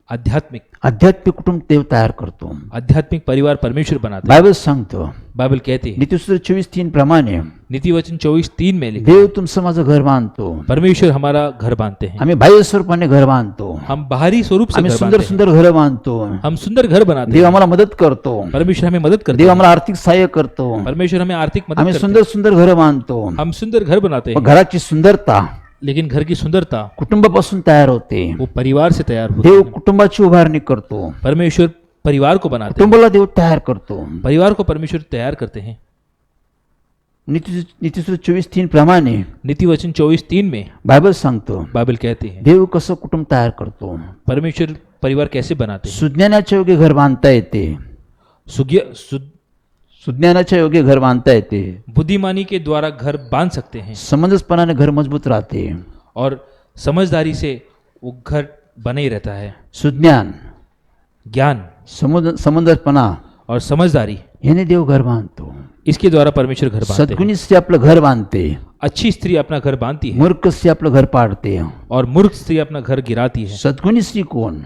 आध्यात्मिक आध्यात्मिक कुटुंब देव तयार करतो. आध्यात्मिक परिवार परमेश्वर बनाता है. बायबल सांगतो, बाइबल कहती है, नीतिसूत्र 24:3 प्रमाणे नीति वचन 24:3 में लिखा, देव तुमचं माझं घर बांधतो, परमेश्वर हमारा घर बांधते हैं. आम्ही बाह्य स्वरूपाने घर बांधतो, हम बाहरी स्वरूप से आम्ही घर सुंदर बांधते हैं. सुंदर घर बांधतो, हम सुंदर घर बनाते देव हैं. आम्हाला मदत करतो, परमेश्वर हमें मदत करते देव हैं. आम्हाला आर्थिक सहाय्य करतो, परमेश्वर हमें आर्थिक मदद आम्ही करते सुंदर सुंदर घर बांधतो. हैं. हम सुंदर घर बनाते मग हैं, घराची सुंदरता लेकिन घर की सुंदरता कुटुंबापासून तयार होते. वो परिवार से तैयार होती देव है. कुटुंबाची उभारणी करतो, परमेश्वर परिवार को बनाते हैं. कुटुंबाला देव तयार करतो. परिवार को परमेश्वर तैयार करते हैं. नीतिसूत्र 24:3 प्रमाणे नीति वचन 24:3 में बायबल सांगतो, बाइबल कहती है, देव कसं कुटुंब तयार करतो. परमेश्वर परिवार कैसे बनाते हैं. सुज्ञानाच्या योग्य घर बांधता येते, सुज्ञानाच्या योग्य घर बांधता येते, बुद्धिमानी के द्वारा घर बांध सकते हैं, समंजसपणाने घर मजबूत राहते. और समझदारी से वो घर बने ही रहता है. सुज्ञान, ज्ञान समंजसपणा और समझदारी, याने देव घर बांधतो. इसके द्वारा परमेश्वर घर बांधते हैं. सद्गुणी स्त्री आपलं घर बांधते, अच्छी स्त्री अपना घर बांधती है मूर्ख स्त्री आपलं घर पाडते. और मूर्ख स्त्री अपना घर गिराती है. सद्गुणी स्त्री कोण?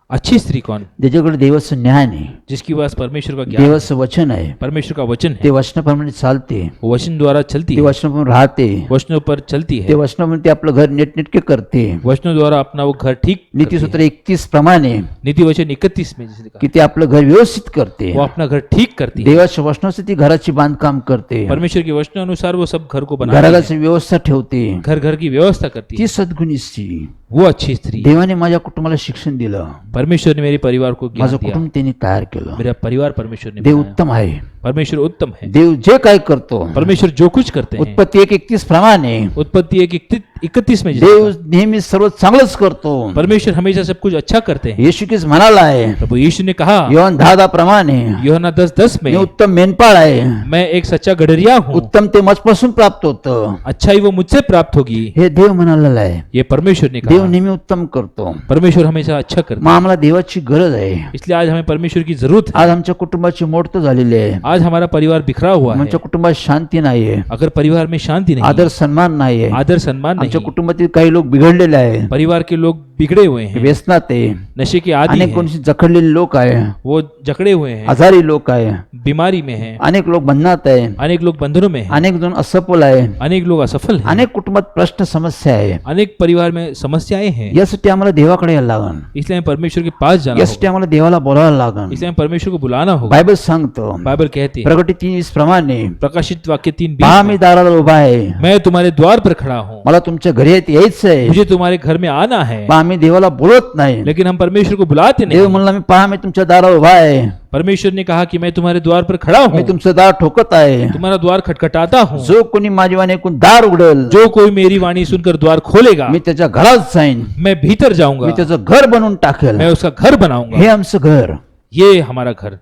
अच्छी स्त्री कौन? ज्याच्याकडे देवाचं ज्ञान आहे, जिसके पास परमेश्वर का ज्ञान, देवाचं वचन आहे, परमेश्वर का वचन ते है, वचनाप्रमाणे चालते, वो वचन द्वारा चलती ते है, वचनाप्रमाणे राहते, वचनों पर चलती ते है, वचनाप्रमाणे ते आपलं घर नीटनेटके करते. वचनों द्वारा अपना वो घर ठीक करती है. नीतिसूत्र 31 प्रमाणे नीति वचन 31 में जैसे लिखा, की ते आपलं घर व्यवस्थित करते. वो अपना घर ठीक करती है. देवाच्या वचनाचं ती घराची बांधकाम करते, परमेश्वर के वचन अनुसार वो सब घर को बनाती है, घराची व्यवस्था ठेवते. घर घर की व्यवस्था करती ती है. सद्गुणी स्त्री. वो अच्छी स्त्री. देवाने माझ्या कुटुंबाला शिक्षण दिलं, परमेश्वर ने मेरे परिवार को ज्ञान माझं दिया. कुटुंब त्यांनी तयार केलं. मेरा परिवार परमेश्वर ने देव बनाया. उत्तम आहे. परमेश्वर उत्तम है. देव जे काय करतो, परमेश्वर जो कुछ करते हैं, उत्पत्ती 1:31 प्रमाणे उत्पत्ति 1:31 में जैसे देव लिखा, नेहमी सर्व चांगलंच करतो. परमेश्वर हमेशा सब कुछ अच्छा करते हैं. येशू ख्रिस्त म्हणाला आहे, प्रभु यीशु ने कहा योहान 10:10 प्रमाणे, यूहन्ना 10:10 मी में, उत्तम मेंढपाळ आहे, मैं एक सच्चा गडरिया हूँ, उत्तम ते मजपासून प्राप्त होतं. अच्छाई वो मुझसे प्राप्त होगी. हे देव म्हणालेलं आहे. ये परमेश्वर ने देव कहा. नेहमी उत्तम करतो. परमेश्वर हमेशा अच्छा करता मग आम्हाला देवाची गरज आहे. है. इसलिए आज हमें परमेश्वर की जरूरत है. आज आमच्या कुटुंबाची मोडत झालेली आहे. आज हमारा परिवार बिखरा हुआ है. आमच्या कुटुंबात शांती नाहीये, अगर परिवार में शांति नहीं, आदर सन्मान नाहीये, आदर सम्मान आमच्या नहीं, कुटुंबातील काही लोक बिघडलेले आहे. परिवार के लोग बिगड़े हुए हैं, व्यसनात आहे, नशे के आदी अनेक हैं, कोणशी जखडलेले लोक आहे, वो जकड़े हुए हैं, आजारी लोक आहे, बीमारी में हैं, अनेक लोक बंधनात आहे, अनेक लोग बंधनों में हैं, अनेक जण असफल आहे, अनेक लोग असफल हैं, अनेक कुटुंबात प्रश्न समस्या आहे. अनेक परिवार में समस्याएं हैं. यासाठी आम्हाला देवाकडे यायला लागन, इसलिए हमें परमेश्वर के पास जाना यासाठी होगा, आम्हाला देवाला बोलायला लागन. इसलिए हमें परमेश्वर को बुलाना होगा. बायबल सांगतो, बाइबल कहती है, प्रगटी 3:20 प्रमाणे, प्रकाशित वाक्य 3:20 पहा में, मी दाराला उभा आहे, मैं तुम्हारे द्वार पर खड़ा हूँ, मला तुमच्या घरी यायचं आहे. मुझे तुम्हारे घर में आना है. पहा मी देवाला बोलत नाही. लेकिन हम परमेश्वर को बुलाते देव नहीं. म्हणला मी पहा मी तुमच्या दारावर उभा आहे, परमेश्वर ने कहा कि मैं तुम्हारे द्वार पर खड़ा मी हूँ, तुमचं दार ठोकत आहे. तुम्हारा द्वार खटखटाता हूँ. जो कोणी माझी वाणी ऐकून दार उघडेल, जो कोई मेरी वाणी सुनकर द्वार खोलेगा, मी त्याच्या घरात जाईन, मैं भीतर जाऊंगा, मी त्याचं घर बनवून टाकेल. मैं उसका घर बनाऊंगा. हे आमचं घर, ये हमारा घर,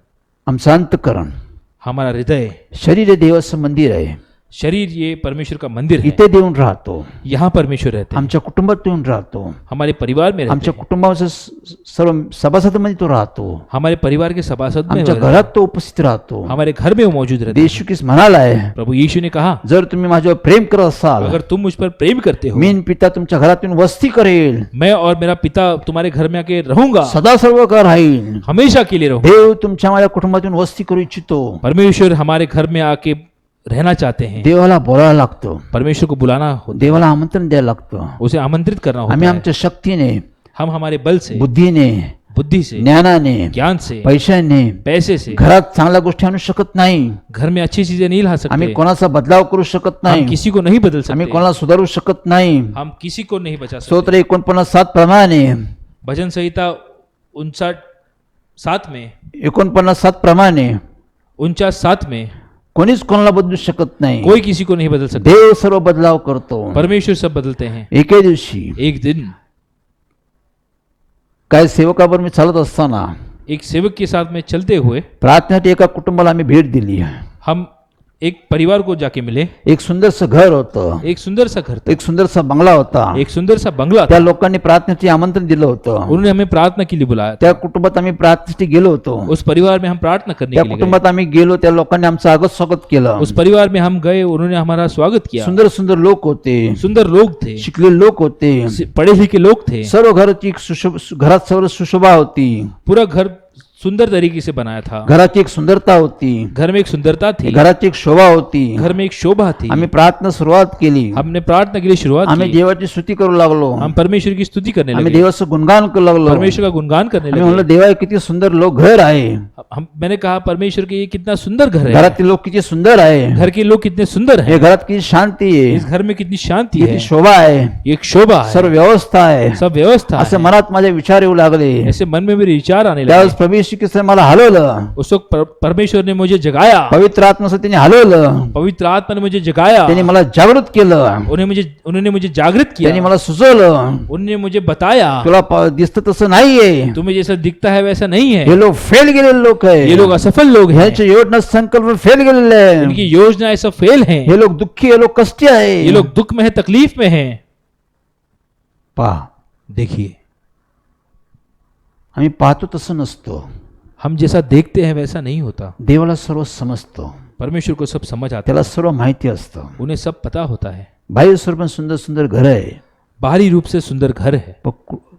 आमचं अंतःकरण. हमारा हृदय, शरीर हे देवाचं मंदिर आहे, शरीर ये परमेश्वर का मंदिर है. इथे देऊन राहतो, यहाँ परमेश्वर रहते हैं, आमच्या कुटुंबात येऊन राहतो, हमारे परिवार में रहते आमच्या हैं, कुटुंबाच्या सर्व सभासदांमध्ये तो राहतो, हमारे परिवार के सभासद में आमच्या रहते हैं, घरात तो उपस्थित राहतो. हमारे घर में वो मौजूद रहते हैं. येशू ख्रिस्त म्हणालाय, प्रभु यीशु ने कहा, जर तुम्ही माझ्यावर प्रेम करत असाल, अगर तुम मुझ पर प्रेम करते हो, मी आणि पिता तुमच्या घरात येऊन वस्ती करेल, मैं और मेरा पिता तुम्हारे घर में आके रहूंगा, सदा सर्व का राहील. हमेशा के लिए रहूंगा. देव तुमच्या माझ्या कुटुंबात येऊन वस्ती करू इच्छितो. परमेश्वर हमारे घर में आके रहना चाहते हैं. देवाला बोलायला लागतो, परमेश्वर को बुलाना होता देवाला आमंत्रण द्यायला लागतं. है, उसे आमंत्रित करना होता आम्ही है. आमच्या शक्तीने, हम हमारे बल से, बुद्धीने, बुद्धि से, ज्ञानाने, ज्ञान से, पैशाने पैसे से घरात चांगल्या गोष्टी आणू शकत नाही. घर में अच्छी चीजें नहीं ला आम्ही सकते. कोणाचा बदलाव करू शकत हम नाही. किसी को नहीं बदल आम्ही सकते. कोणाला सुधारू शकत नाही. हम किसी को नहीं बचा सकते. स्तोत्र 49:7 प्रमाणे, भजन संहिता 59:7 में, 49:7 प्रमाणे 49:7 में, कोणीच कोणाला बदलू शकत नाही. कोई किसी को नहीं बदल सकता. देव सर्व बदलाव करतो. परमेश्वर सब बदलते हैं. एके दिवशी एक दिन काय सेवकाबरोबर मी चालत असताना एक सेवक के साथ में चलते हुए प्रार्थनेसाठी एका कुटुंबाला आम्ही भेट दिली. हम एक परिवार को जाके मिले. एक सुंदरसं घर होतं, एक सुंदर सा घर था, एक सुंदरसा बंगला होता. एक सुंदर सा बंगला था. त्या लोकांनी प्रार्थनेचे आमंत्रण दिलं होतं. उन्होंने हमें प्रार्थना के लिए बुलाया था. त्या कुटुंबात आम्ही प्रार्थनेसाठी गेलो होतो. उस परिवार में हम प्रार्थना करने त्या के लिए गए. कुटुंबात आम्ही गेलो, त्या लोकांनी आमचं आगत स्वागत केलं. उस परिवार में हम गए, उन्होंने हमारा स्वागत किया. सुंदर सुंदर लोक होते, सुंदर लोग थे, शिकलेले लोक होते. पढ़े लिखे लोग थे. सर्व घराची एक घरात सर्व सुशोभा होती. पूरा घर सुंदर तरीके से बनाया था. घराची एक सुंदरता होती, घर में एक सुंदरता थी, घराची एक शोभा होती. घर में एक शोभा थी. आम्ही प्रार्थना सुरुवात केली. हमने प्रार्थना के लिए शुरुआत आम्ही की. देवाची स्तुती करू लागलो. हम परमेश्वर की स्तुति करने आम्ही लगे, देवाचं गुणगान करू लागलो. परमेश्वर का गुणगान करने आम्ही लगे. म्हणलं देवा किती सुंदर लोक घर आहे, मैंने कहा परमेश्वर के ये कितना सुंदर घर है, घरातील लोक किती सुंदर आहे, घर के लोग कितने सुंदर हे हैं, घरात किती शांती इस आहे, घर में कितनी शांति किती है, शोभा आहे, एक शोभा है, सर्व व्यवस्था आहे. सब व्यवस्था असं है. मनात माझे विचार येऊ लागले. ऐसे मन में मेरे विचार आने त्यावेळेस लगे. प्रभू येशू ख्रिस्ताने मला हलवलं. उस वक्त परमेश्वर ने मुझे जगाया, पवित्र आत्म्याचं त्याने हलवलं. पवित्र आत्मा ने मुझे जगाया, त्याने मला जागृत केलं. उन्होंने मुझे जागृत त्याने किया, मला सुचवलं, उन्होंने मुझे बताया, तुला दिसतं तसं नाहीये. तुम्हें जैसा दिखता है वैसा नहीं है, हे लोक फेल गेलेले लोक आहे. ये लोग असफल लोग हैं, ह्यांचे योजना संकल्प फेल गेलेले आहे. इनकी योजना ऐसा फेल है, हे लोक दुःखी, हे लोक कष्टी आहे. ये लोग दुख में है, तकलीफ में है. पहा, देखिए, आम्ही पाहतो तसं नसतो. हम जैसा देखते हैं वैसा नहीं होता. देवाला सर्व समजतो, परमेश्वर को सब समझ आता है, त्याला सर्व माहिती असतं. उन्हें सब पता होता है. बाह्य स्वरूपात सुंदर सुंदर घर आहे, बाहरी रूप से सुंदर घर है, पण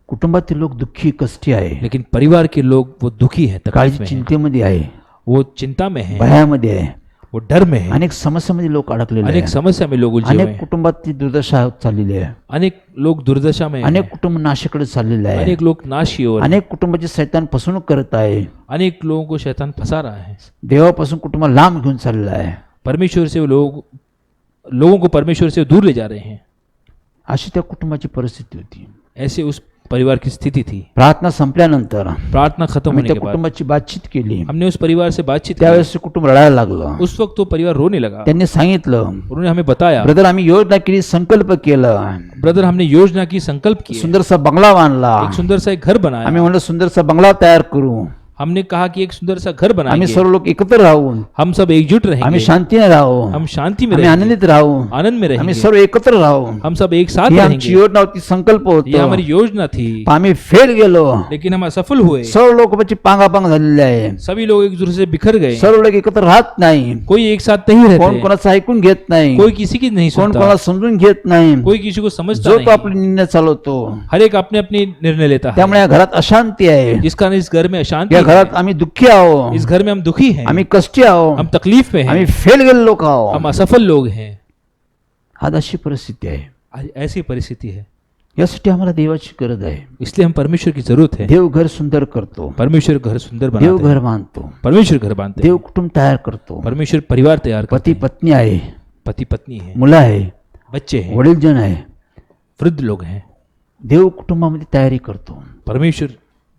कुटुंबातील लोक दुःखी कष्टी आहे, लेकिन परिवार के लोग वो दुखी हैं, तकलीफ काळजी में हैं, चिंतेमध्ये आहे, वो चिंता में है, भयामध्ये आहे, वो डर में है, अनेक समस्यामध्ये लोक अडकलेले अनेक आहे. समस्या में लोग उलझे हुए अनेक हैं, कुटुंबात दुर्दशा होत चाललेली आहे. अनेक लोग दुर्दशा में हैं, अनेक कुटुंब नाशाकडे चाललेले आहे. अनेक लोग नाश की ओर हैं, अनेक कुटुंबाची सैतान फसवणूक करत आहे. अनेक लोगों को शैतान फंसा रहा है. देवापासून कुटुंबाला लांब घेऊन चाललेला आहे. परमेश्वर से वो लोगों को परमेश्वर से दूर ले जा रहे हैं. अशी त्या कुटुंबाची परिस्थिती होती. ऐसे उस परिवार की स्थिति थी. प्रार्थना संपल्यानंतर प्रार्थना खत्म आम्ही होने त्या के बाद कुटुंबाची बातचीत केली. हमने उस परिवार से बातचीत की. त्यावेळेस ते कुटुंब रडायला लागलं. उस वक्त वो परिवार रोने लगा. त्यांनी सांगितलं, उन्होंने हमें बताया, ब्रदर आम्ही योजना केली, संकल्प केला, ब्रदर हमने योजना की, संकल्प किए, सुंदरसा बंगला बांधला. एक सुंदर सा एक घर बनाया. आम्ही म्हणलं सुंदरसा बंगला तयार करू. हमने कहा कि एक सुंदर सा घर आम्ही बनाएंगे, सर्व लोक एकत्र राहू, हम सब एकजुट आम्ही रहेंगे, शांतीने राहू, हम शांति में आम्ही रहेंगे, आनंदित राहू, आनंद में आम्ही रहेंगे, सर्व एकत्र राहू. हम सब एक साथ ही आमची रहेंगे. योजना होती, संकल्प ये हमारी होतो. योजना थी, आम्ही फेल गेलो. लेकिन हम असफल हुए. सर्व लोकांची पांगापांग झालेली आहे. सभी लोग एक दूसरे से बिखर गए, सर्व लोक एकत्र राहत नाही. कोई एक साथ नहीं कोण रहते, कोणाचं ऐकून घेत नाही, कोई किसी की नहीं कोण सुनता, कोणाला समजून घेत नाही. कोई किसी को समझता जो तो नहीं, आपले निर्णय चालवतो. हर एक अपने अपने निर्णय लेता है, त्यामुळे या घरात अशांती आहे. जिस कारण इस घर में अशांति या है, घरात आम्ही दुःखी आहो, इस घर में हम दुखी हैं, आम्ही कष्टी आहो, हम तकलीफ में आम्ही हैं, फेल गेले लोक आहो. हम असफल लोग हैं. आज अशी परिस्थिती आहे. आज ऐसी परिस्थिति है, यासाठी आम्हाला देवाची गरज आहे. इसलिए हम परमेश्वर की जरूरत है. देव घर सुंदर करतो, परमेश्वर घर सुंदर देव बनाते हैं, घर बांधतो, परमेश्वर घर बांधते देव हैं, कुटुंब तयार करतो. परमेश्वर परिवार तैयार करते पती हैं, पत्नी आहे, पति पत्नी है, मुलं आहे, बच्चे हैं, वडीलजन आहे. वृद्ध लोग हैं. देव कुटुंबामध्ये तयारी करतो. परमेश्वर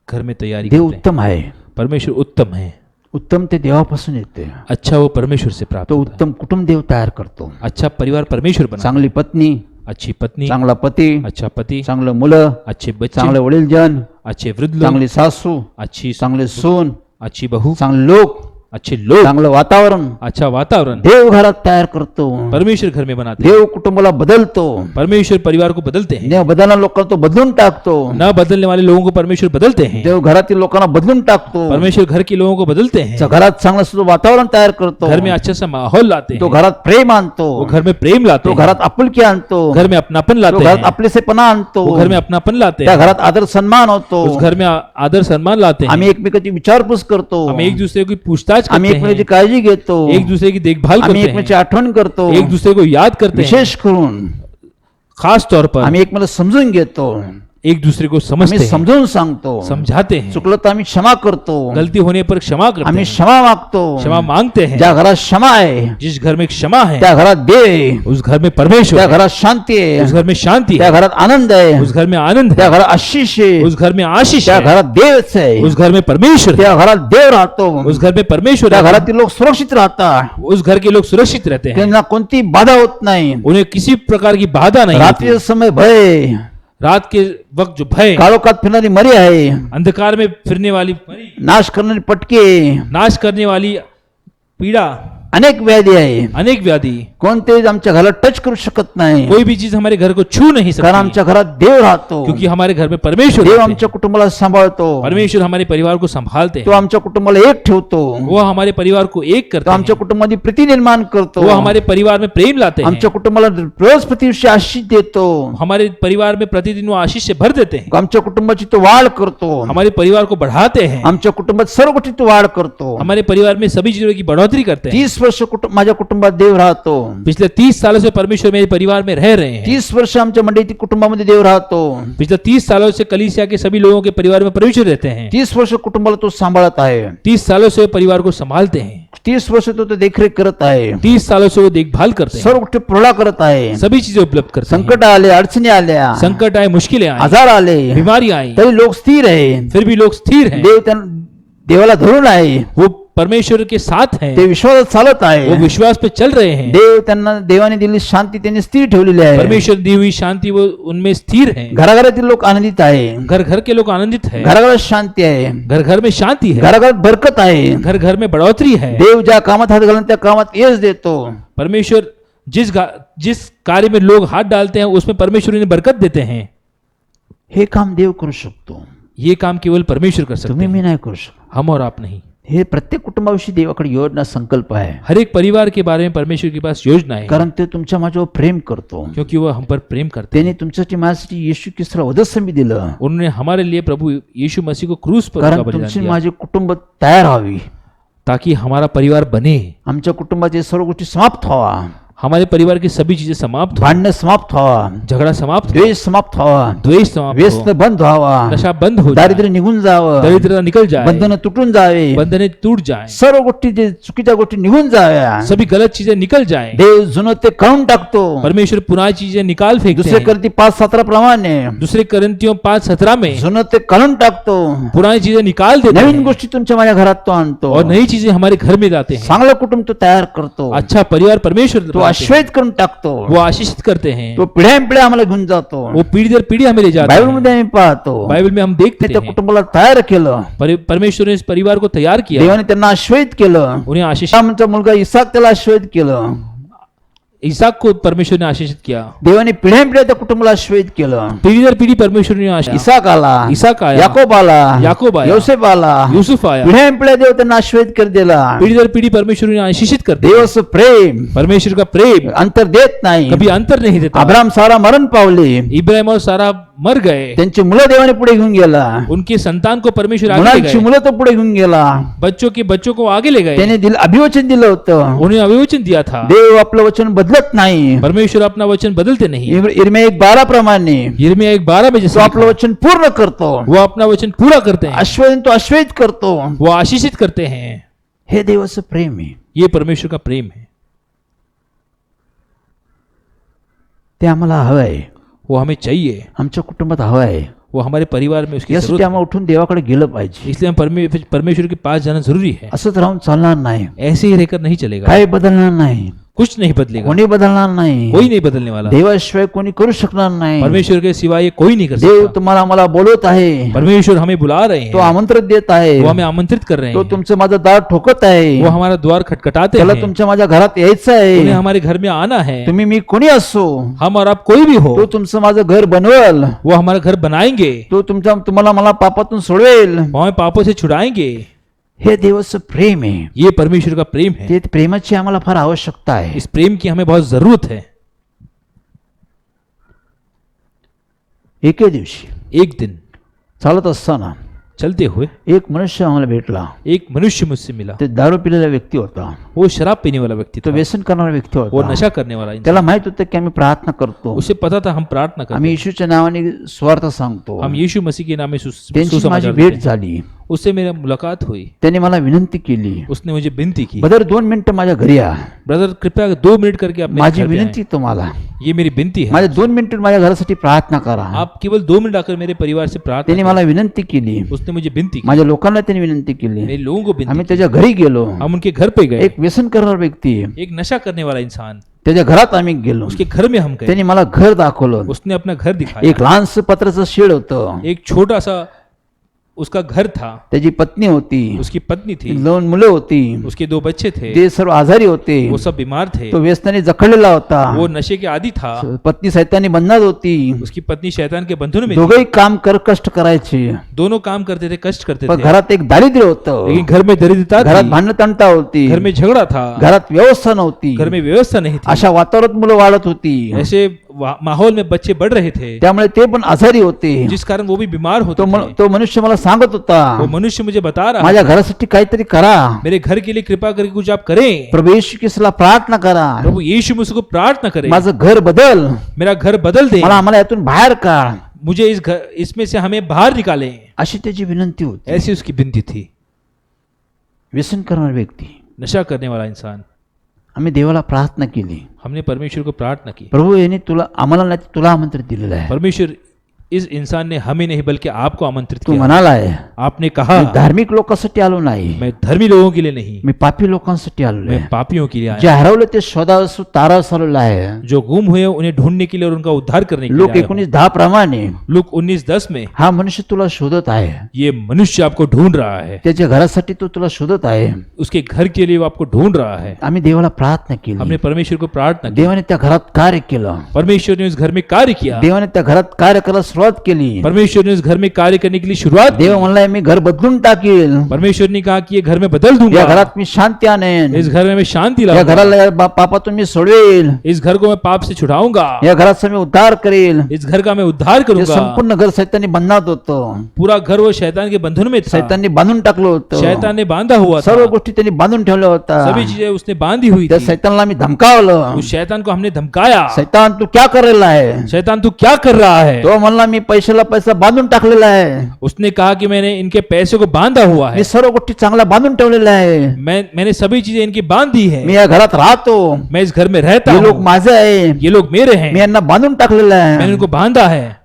घर में तैयारी देव करते हैं. उत्तम आहे. परमेश्वर उत्तम है, उत्तम ते देवापासून येते. अच्छा वो परमेश्वर से प्राप्त तो होता है. उत्तम कुटुंब देव तयार करतो. अच्छा परिवार परमेश्वर बना, चांगली पत्नी, अच्छी पत्नी, चांगला पती, अच्छा पति, चांगलं मुलं, अच्छे बच्चे, चांगले वडीलजन, अच्छे वृद्ध लोग, चांगली सासू, अच्छी चांगले सून, अच्छी बहू, चांगले लोक, अच्छे लोग, चांगलं वातावरण अच्छा वातावरण देव घरात तयार करतो. परमेश्वर घर में बनाते हैं. देव कुटुंबाला बदलतो. परमेश्वर परिवार को बदलते हैं, देव बदलणाऱ्या लोकांना तो बदलून टाकतो. न बदलने वाले लोगों को परमेश्वर बदलते हैं. देव घरातील लोकांना बदलून टाकतो. परमेश्वर घर के लोगों को बदलते हैं, घरात चांगलं सुद्धा वातावरण तयार करतो. घर में अच्छा सा माहौल लाते तो हैं, घरात प्रेम आणतो. वो घर में प्रेम लाते तो हैं, घरात आपुलकी आणतो. घर में अपनापन तो लाते घरात हैं, आपलेसेपणा आणतो. वो घर में अपनापन लाते त्या हैं, घरात आदर सन्मान होतो. उस घर में आदर सम्मान लाते आम्ही हैं. एकमेकांची विचारपूस करतो. हम एक दूसरे की पूछताछ आम्ही करते एकमेकांची हैं, काळजी घेतो. एक दूसरे की देखभाल आम्ही करते एकमेकांची हैं, आठवण करतो. एक दूसरे को याद करते हैं, विशेष करून खास तौर पर आम्ही एकमेकांना समजून घेतो. एक दूसरे को आम्ही समझते हैं, समजावून सांगतो. समझाते हैं, चुकलं तर आम्ही क्षमा करतो. गलती होने पर क्षमा करते आम्ही हैं, क्षमा मागतो. क्षमा मांगते हैं. ज्या घरात क्षमा आहे जिस घर में क्षमा है त्या घरात देव आहे. उस घर में परमेश्वर त्या है, घरात शांती उस आहे. घर में शांति त्या है, घरात आनंद आहे. उस घर में आनंद त्या है, घरात आशीष आहे. उस घर में आशीष त्या है, घरात देवच आहे. उस घर में परमेश्वर है, त्या घरात देव राहतो. उस घर में परमेश्वर त्या है, घरातील लोक सुरक्षित राहतात. उस घर के लोग सुरक्षित रहते हैं, त्यांना कोणती बाधा होत नाही. उन्हें किसी प्रकार की बाधा नहीं होती. रात्रीचा समय भय, रात के वक्त जो भय, काळोखात फिरणारी मरी आहे, अंधकार में फिरने वाली परी, नाश करणारी पटके, नाश करने वाली पीड़ा, अनेक व्याधी आहे. अनेक व्याधि, कोणतेच आमच्या घराला टच करू शकत नाही. कोई भी चीज हमारे घर को छू नहीं कारण सकती, आमच्या घरात देव राहतो. क्योंकि हमारे घर में परमेश्वर देव रहते हैं. आमच्या कुटुंबाला सांभाळतो. परमेश्वर हमारे परिवार को संभालते तो हैं, आमच्या कुटुंबाला एक ठेवतो. वो हमारे परिवार को एक तो करते आमच्या हैं, कुटुंबामध्ये प्रीती निर्माण करतो. वो हमारे परिवार में प्रेम लाते हैं, आमच्या कुटुंबाला रोज प्रतिवर्षी आशीष देतो. हमारे परिवार में प्रतिदिन वो आशीष से भर देते हैं, आमच्या कुटुंबाची तो वाढ करतो. हमारे परिवार को बढ़ाते हैं, आमच्या कुटुंबात सर्व गोष्टी तो वाढ करतो. हमारे परिवार में सभी चीजों की बढ़ोतरी करते हैं. 30 वर्ष माझ्या कुटुंबात देव राहतो. पिछले 30 सालों से परमेश्वर मेरे परिवार में रह रहे हैं. 30 वर्ष आमच्या मंडळीतील कुटुंबामध्ये देव राहतो. पिछले 30 सालों से कलीसिया के सभी लोगों के परिवार में परमेश्वर रहते हैं. 30 वर्ष कुटुंबाला तो सांभाळत आहे. 30 सालों से परिवार को संभालते हैं, 30 वर्ष तो देखरेख करत आहे. 30 सालों से वो देखभाल करते हैं, सर्व गोष्टी पूर्ण करत आहे. सभी चीजें उपलब्ध करते हैं. संकट आले, अडचणी आल्या, संकट आए, मुश्किलें आई, आजार आले, बीमारी आई, तरी लोक स्थिर आहे. फिर भी लोग स्थिर हैं. देवाला धरून आहे. वो परमेश्वर के साथ हैं, ते विश्वासात चालत वो आहे. विश्वास पे चल रहे हैं. देवाने दिलेली शांती त्यांनी स्थिर ठेवलेली आहे. परमेश्वर दी हुई शांति वो उनमें स्थिर है. घराघरातील लोक आनंदित आहे. घर घर के लोग आनंदित है, घराघरात शांती आहे. घर घर में शांति है, घराघरात बरकत आहे. घर घर में बढ़ोतरी है. देव ज्या कामात हात घालून त्या कामात यश देतो. परमेश्वर जिस कार्य में लोग हाथ डालते हैं उसमें परमेश्वर उन्हें बरकत देते हैं. हे काम देव करू शकतो. ये काम केवल परमेश्वर कर सकते तुम्ही हैं, मी नाही करू शकतो. हम और आप नहीं. हे प्रत्येक कुटुंबाविषयी देवाकडे योजना संकल्प आहे. हर एक परिवार के बारे में परमेश्वर के पास योजना है, कारण ते तुमच्या माझ्यावर प्रेम करतो. क्योंकि वो हम पर प्रेम करते त्याने तुमच्यासाठी माझ्यासाठी येशू ख्रिस्ताला वधस्तंभी दिलं. हैं. उन्होंने हमारे लिए प्रभु यीशु मसीह को क्रूस पर कारण उनका बलिदान तुमची दिया, माझे कुटुंब तयार व्हावी. ताकि हमारा परिवार बने, आमच्या कुटुंबाचे सर्व गोष्टी समाप्त व्हावा. हमारे परिवार की सभी चीजें समाप्त हो, भांडणं समाप्त व्हावा. झगड़ा समाप्त हो, द्वेष समाप्त व्हावा. द्वेष समाप्त हो, व्यसन बंद व्हावा. नशा बंद हो जाए, दारिद्र्य निघून जावं. दरिद्रता निकल जाए, बंधनं तुटून जावे. बंधने टूट जाए, सर्व गोष्टी जे चुकीच्या गोष्टी निघून जाव्या. सभी गलत चीजें निकल जाए. देव जुनं ते काढून टाकतो. परमेश्वर पुरानी चीजें निकाल फेंकते दुसरे हैं. करती 5:17 प्रमाणे दूसरे करंतियों 5:17 में जुनं ते काढून टाकतो. पुरानी चीजें निकाल देते नवीन हैं गोष्टी तुमच्या माझ्या घरात तो आणतो. और नई चीजें हमारे घर में लाते हैं. चांगलं कुटुंब तो तयार करतो. अच्छा परिवार परमेश्वर तो बनाता आश्रयित करून टाकतो. वो आशीषित करते हैं, तो पिढ्यानपिढ्या आम्हाला घेऊन जातो. वो पीढ़ी दर पीढ़ी हमें ले जाते बायबल हैं. मध्ये आम्ही पाहतो बाइबल में हम देखते त्या हैं कुटुंबाला तयार केलं, परमेश्वर ने इस परिवार को तैयार किया, देवाने त्यांना आश्रयित केलं. उन्हें आशीष, आमचा मुलगा इसाक त्याला आश्रयित केलं. इसहाक को परमेश्वर ने आशीषित किया, देवाने पिढ्यानपिढ्या त्या कुटुंबाला आश्रयित केलं. पीढ़ी दर पीढ़ी परमेश्वर ने आशीष, इसाक आला, इसहाक आया, याकोब आला, याकोब आया, योसेफ आला, यूसुफ आया, पिढ्यानपिढ्या देव त्यांना आश्रयित कर दिला. पीढ़ी दर पीढ़ी परमेश्वर ने आशीषित कर दिया. देवाचं प्रेम परमेश्वर का प्रेम अंतर देत नाही. कभी अंतर नहीं देता. अब्राम सारा मरण पावले, इब्राहिम और सारा मर गए, त्यांची मुलं देवाने पुढे घेऊन गेला. उनके संतान को परमेश्वर आगे ले मुलांची गए, मुलं तो पुढे घेऊन गेला. बच्चों को आगे ले गए, त्याने अभिवचन दिलं होतं. उन्हें अभिवचन दिया था. देव आपलं वचन बदलत नाही. परमेश्वर अपना वचन बदलते नहीं. इर्मिया 1:12 प्रमाणे यिर्मयाह 1:12 में जैसे तो आपलं लिखा, वचन पूर्ण करतो. वो अपना वचन पूरा करते हैं, आश्वयन तो आश्वयित करतो. वो आशीषित करते हैं. हे देवाचं प्रेम आहे. ये परमेश्वर का प्रेम है, ते आम्हाला हवं आहे. वो हमें चाहिए, आमच्या कुटुंबात हवं आहे. वो हमारे परिवार में उसकी यासाठी जरूरत है. आम्हाला उठून देवाकडे गेलं पाहिजे. इसलिए हम परमेश्वर के पास जाना जरूरी है. असंच राहून चालणार नाही. ऐसे ही रहकर नहीं चलेगा, काय बदलणार नाही. कुछ नहीं बदलेगा, कोणी बदलणार नाही. कोई नहीं बदलने वाला. देवाशिवाय कोणी करू शकणार नाही. परमेश्वर के सिवाय ये कोई नहीं कर देव सकता. तुम्हाला मला बोलवत आहे. परमेश्वर हमें बुला रहे तो हैं, आमंत्रण देत आहे. वो हमें आमंत्रित कर रहे तो हैं, तुमचं माझं दार ठोकत आहे. वो हमारा द्वार खटखटाते त्याला हैं, तुमच्या माझ्या घरात यायचं उन्हें आहे. हमारे घर में आना है. तुम्ही मी कोणी असो, हम और आप कोई भी हो, तो तुमचं माझं घर बनवल. वो हमारा घर बनाएंगे, तो तुम्हाला मला पापातून सोडवेल. वो हमें पापों से छुड़ाएंगे. हे देवाचं प्रेम आहे. ये परमेश्वर का प्रेम है. ते प्रेमाची आम्हाला फार आवश्यकता आहे. इस प्रेम की हमें बहुत जरूरत है. एके दिवशी एक दिन चालत असताना चलते हुए एक मनुष्य आम्हाला भेटला. एक मनुष्य मुझसे मिला. ते दारू पिलेला व्यक्ती होता. वो शराब पीने वाला व्यक्ति तो था, व्यसन करणारा व्यक्ती वो होता. नशा करने वाला इंसान. त्याला माहित होतं की आम्ही प्रार्थना करतो. उसे पता था हम प्रार्थना करते आम्ही हैं, येशूच्या नावाने स्वार्थ सांगतो. हम यीशु मसीह के नाम में त्यांची माझी सुसमाचार भेट देते हैं. झाली. उससे मेरी मुलाकात हुई. त्याने मला विनंती केली, उसने मुझे विनती की, बदर 2 मिनिटं माझ्या घरी या. ब्रदर कृपया 2 मिनट करके आप मेरे माझी घर पे विनंती तुम्हाला, आएं. ये मेरी विनती है, माझ्या 2 मिनिटं माझ्या घरासाठी प्रार्थना करा. आप केवल 2 मिनट आकर मेरे परिवार से प्रार्थना त्याने मला विनंती केली. करें. उसने मुझे विनती की, माझ्या लोकांना त्याने विनंती केली. मेरे लोगों को विनती आम्ही की. त्याच्या घरी गेलो. हम उनके घर पे गए. एक व्यसन करणारा व्यक्ती, एक नशा करने वाला इंसान, त्याच्या घरात आम्ही गेलो. उसके घर में हम गए. त्याने मला घर दाखवलं. उसने अपना घर दिखाया. एक लहानसं पत्राचं शेड होतं. एक छोटा सा उसका घर था, त्याची पत्नी होती, उसकी पत्नी थी, 2 मुलं होती. उसके 2 बच्चे थे, ते सर्व आजारी होते. वो सब बीमार थे, तो व्यसनाने जखडलेला होता. वो नशे के आदी था, पत्नी सैतानी बंधनात होती. उसकी पत्नी शैतान के बंधनों में थी. दोघेही काम कर कष्ट करायचे. दोनों काम करते थे, कष्ट करते पण थे, घरात एक दारिद्र्य होतं. लेकिन घर में दरिद्रता घरात थी, भांडण तंटा होती. घर में झगड़ा था, घरात व्यवस्था नव्हती. घर में व्यवस्था नहीं थी. अशा वातावरणात मुलं वाढत होती. ऐसे माहौल में बच्चे बढ़ रहे थे, त्यामुळे ते पण आजारी होते. जिस कारण वो भी बीमार होते थे. तो मनुष्य मला सांगत होता, वो मनुष्य मुझे बता रहा, माझ्या घरासाठी काहीतरी करा. मेरे घर के लिए कृपा करके कुछ आप करें. प्रभू येशू ख्रिस्ताला प्रार्थना करा. प्रभु यीशु मसीह को प्रार्थना करें, माझं घर बदल. मेरा घर बदल दे, मला आम्हाला यातून बाहेर काढ. मुझे इसमें से हमें बाहर निकालें. अशी त्याची विनंती होती. ऐसी उसकी विनती थी. व्यसन करणारा व्यक्ती, नशा करने वाला इंसान, आम्ही देवाला प्रार्थना केली. हमने परमेश्वर को प्रार्थना की. प्रभू याने आम्हाला नाही तुला आमंत्रित दिलेलं आहे. परमेश्वर इस इंसान ने हमें नहीं बल्कि आपको आमंत्रित तू किया. म्हणालाय, आपने कहा मी धार्मिक लोकांसाठी आलो नाही, मैं धर्मी लोगों के लिए नहीं, मी पापी लोकांसाठी आलो मैं आहे. पापियों के लिए आया. जे हरवले ते शोधास तारास आलेलं आहे. जो गुम हुए उन्हें ढूंढने के लिए और उनका उद्धार करने के लिए लोक आया हूं. 19:10 प्रमाणे लूक 19:10 में हा मनुष्य तुला शोधत आहे. ये मनुष्य आपको ढूंढ रहा है, त्याच्या घरासाठी तो तुला शोधत आहे. उसके घर के लिए वो आपको ढूंढ रहा है. आम्ही देवाला प्रार्थना केली. हमने परमेश्वर को प्रार्थना की. देवाने त्या घरात कार्य केलं. परमेश्वर ने उस घर में कार्य किया. देवाने त्या घरात कार्य करायला सुरुवात केली. परमेश्वर ने उस घर में कार्य करने के लिए शुरुआत की. देव म्हणलाय मी घर बदलून टाकील. परमेश्वर ने कहा कि ये घर में बदल या दूंगा, घरात मी शांती आणेन. इस घर में मैं शांति या लाऊंगा, घराला पापातून मी सोडवेल. इस घर को मैं पाप से छुड़ाऊंगा, या घराचा मी उद्धार करेल. इस घर का मैं उद्धार जे करूंगा. संपूर्ण घर सैतानी बंधनात होतं. पूरा घर वो शैतान के बंधन में था, सैतानी बांधून टाकलं होतं. शैतान ने बांधा हुआ था, सर्व गोष्टी त्यांनी बांधून ठेवल्या होत्या. सभी चीजें उसने बांधी हुई त्या थी. सैतानला मी धमकावलं. उस शैतान को हमने धमकाया. सैतान तू क्या करेला आहे. शैतान तू क्या कर रहा है? तो म्हणला मी पैशाला पैसा बांधून टाकलेला आहे. उसने कहा कि मैंने इनके पैसे को बांधा हुआ है, मी सर्व गोष्टी चांगल्या बांधून ठेवलेल्या आहे. मैंने सभी चीजें इनकी बांध दी है, मी या घरात राहतो. मैं इस घर में रहता हे लोक हूँ, माझे आहे. ये लोग मेरे हैं, मी यांना बांधून टाकलेलं मैंने आहे. उनको बांधा है.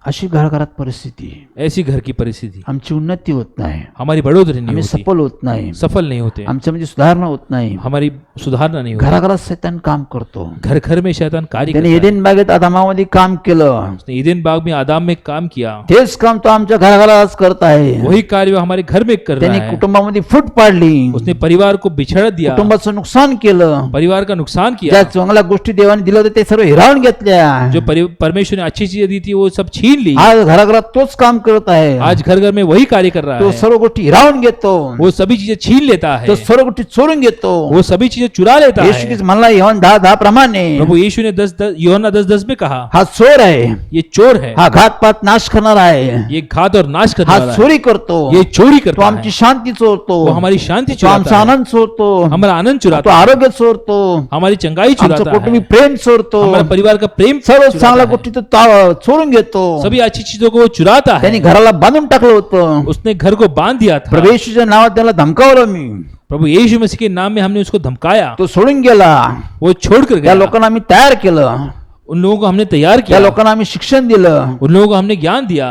अशी घराघरात परिस्थिती आहे. ऐसी घर की परिस्थिति, आमची उन्नती होत नाही, हमारी बढ़ोतरी नहीं आम्ही होती, सफल होत नाही, सफल नहीं होते, आमच्यामध्ये सुधारणा होत नाही. हमारी सुधारना नहीं होती. घराघरात सैतान काम करतो. घर घर में शैतान कार्य त्याने करता है. एदेन बागेत आदामामध्ये काम केलं, उसने ईदेन बाग में आदाम में काम किया, तेच काम तो आमच्या घराघरात आज करत आहे. वही कार्य वो हमारे घर में कर रहा त्यांनी है. कुटुंबामध्ये फूट पाडली, उसने परिवार को बिछड़ दिया, कुटुंबाचं नुकसान केलं. परिवार का नुकसान ज्या किया. चांगल्या गोष्टी देवाने दिल्या होत्या ते सर्व हिरावून घेतल्या. जो परमेश्वर ने अच्छी चीजें दी थी वो सब छीन ली. आज घराघरात तोच काम करत आहे. आज घर घर में वही कार्य कर रहा तो है. सर्व गोष्टी हिरावून घेतो, वो सभी चीजें छीन लेता है, तो सर्व गोष्टी चोरून घेतो. वो सभी चीजें चुरा लेता येशू है. ख्रिस्त म्हणला योहान 10:10 प्रमाणे प्रभु यीशु ने 10 यूहन्ना 10:10 में कहा, हा चोर आहे, ये चोर है, हा घातपात नाश करणार आहे, ये घात और नाश करने हा वाला है, चोरी करतो, ये चोरी तो करता आमची है, शांती चोरतो, वो हमारी शांति तो आमचा चुराता है, आनंद चोरतो, हमारा आनंद तो चुराता है, आरोग्य चोरतो, हमारी चंगाई आमचं चुराता कुटुंबी है, प्रेम चोरतो, हमारा परिवार का प्रेम सर्व चुराता चांगल्या है. गोष्टी तो चोरून घेतो. सभी अच्छी चीजों को वो चुराता है. त्यांनी घराला बांधून टाकलं होतं. उसने घर को बांध दिया था. प्रभू येशूच्या नावात त्याला धमकावलं मी, प्रभु यीशु मसीह के नाम में हमने उसको धमकाया, तो सोडून गेला. वो छोड़ कर त्या गया. लोकांना आम्ही तयार केलं, उन लोगों को हमने तैयार त्या किया, लोकांना आम्ही शिक्षण दिलं, उन लोगों को हमने ज्ञान दिया,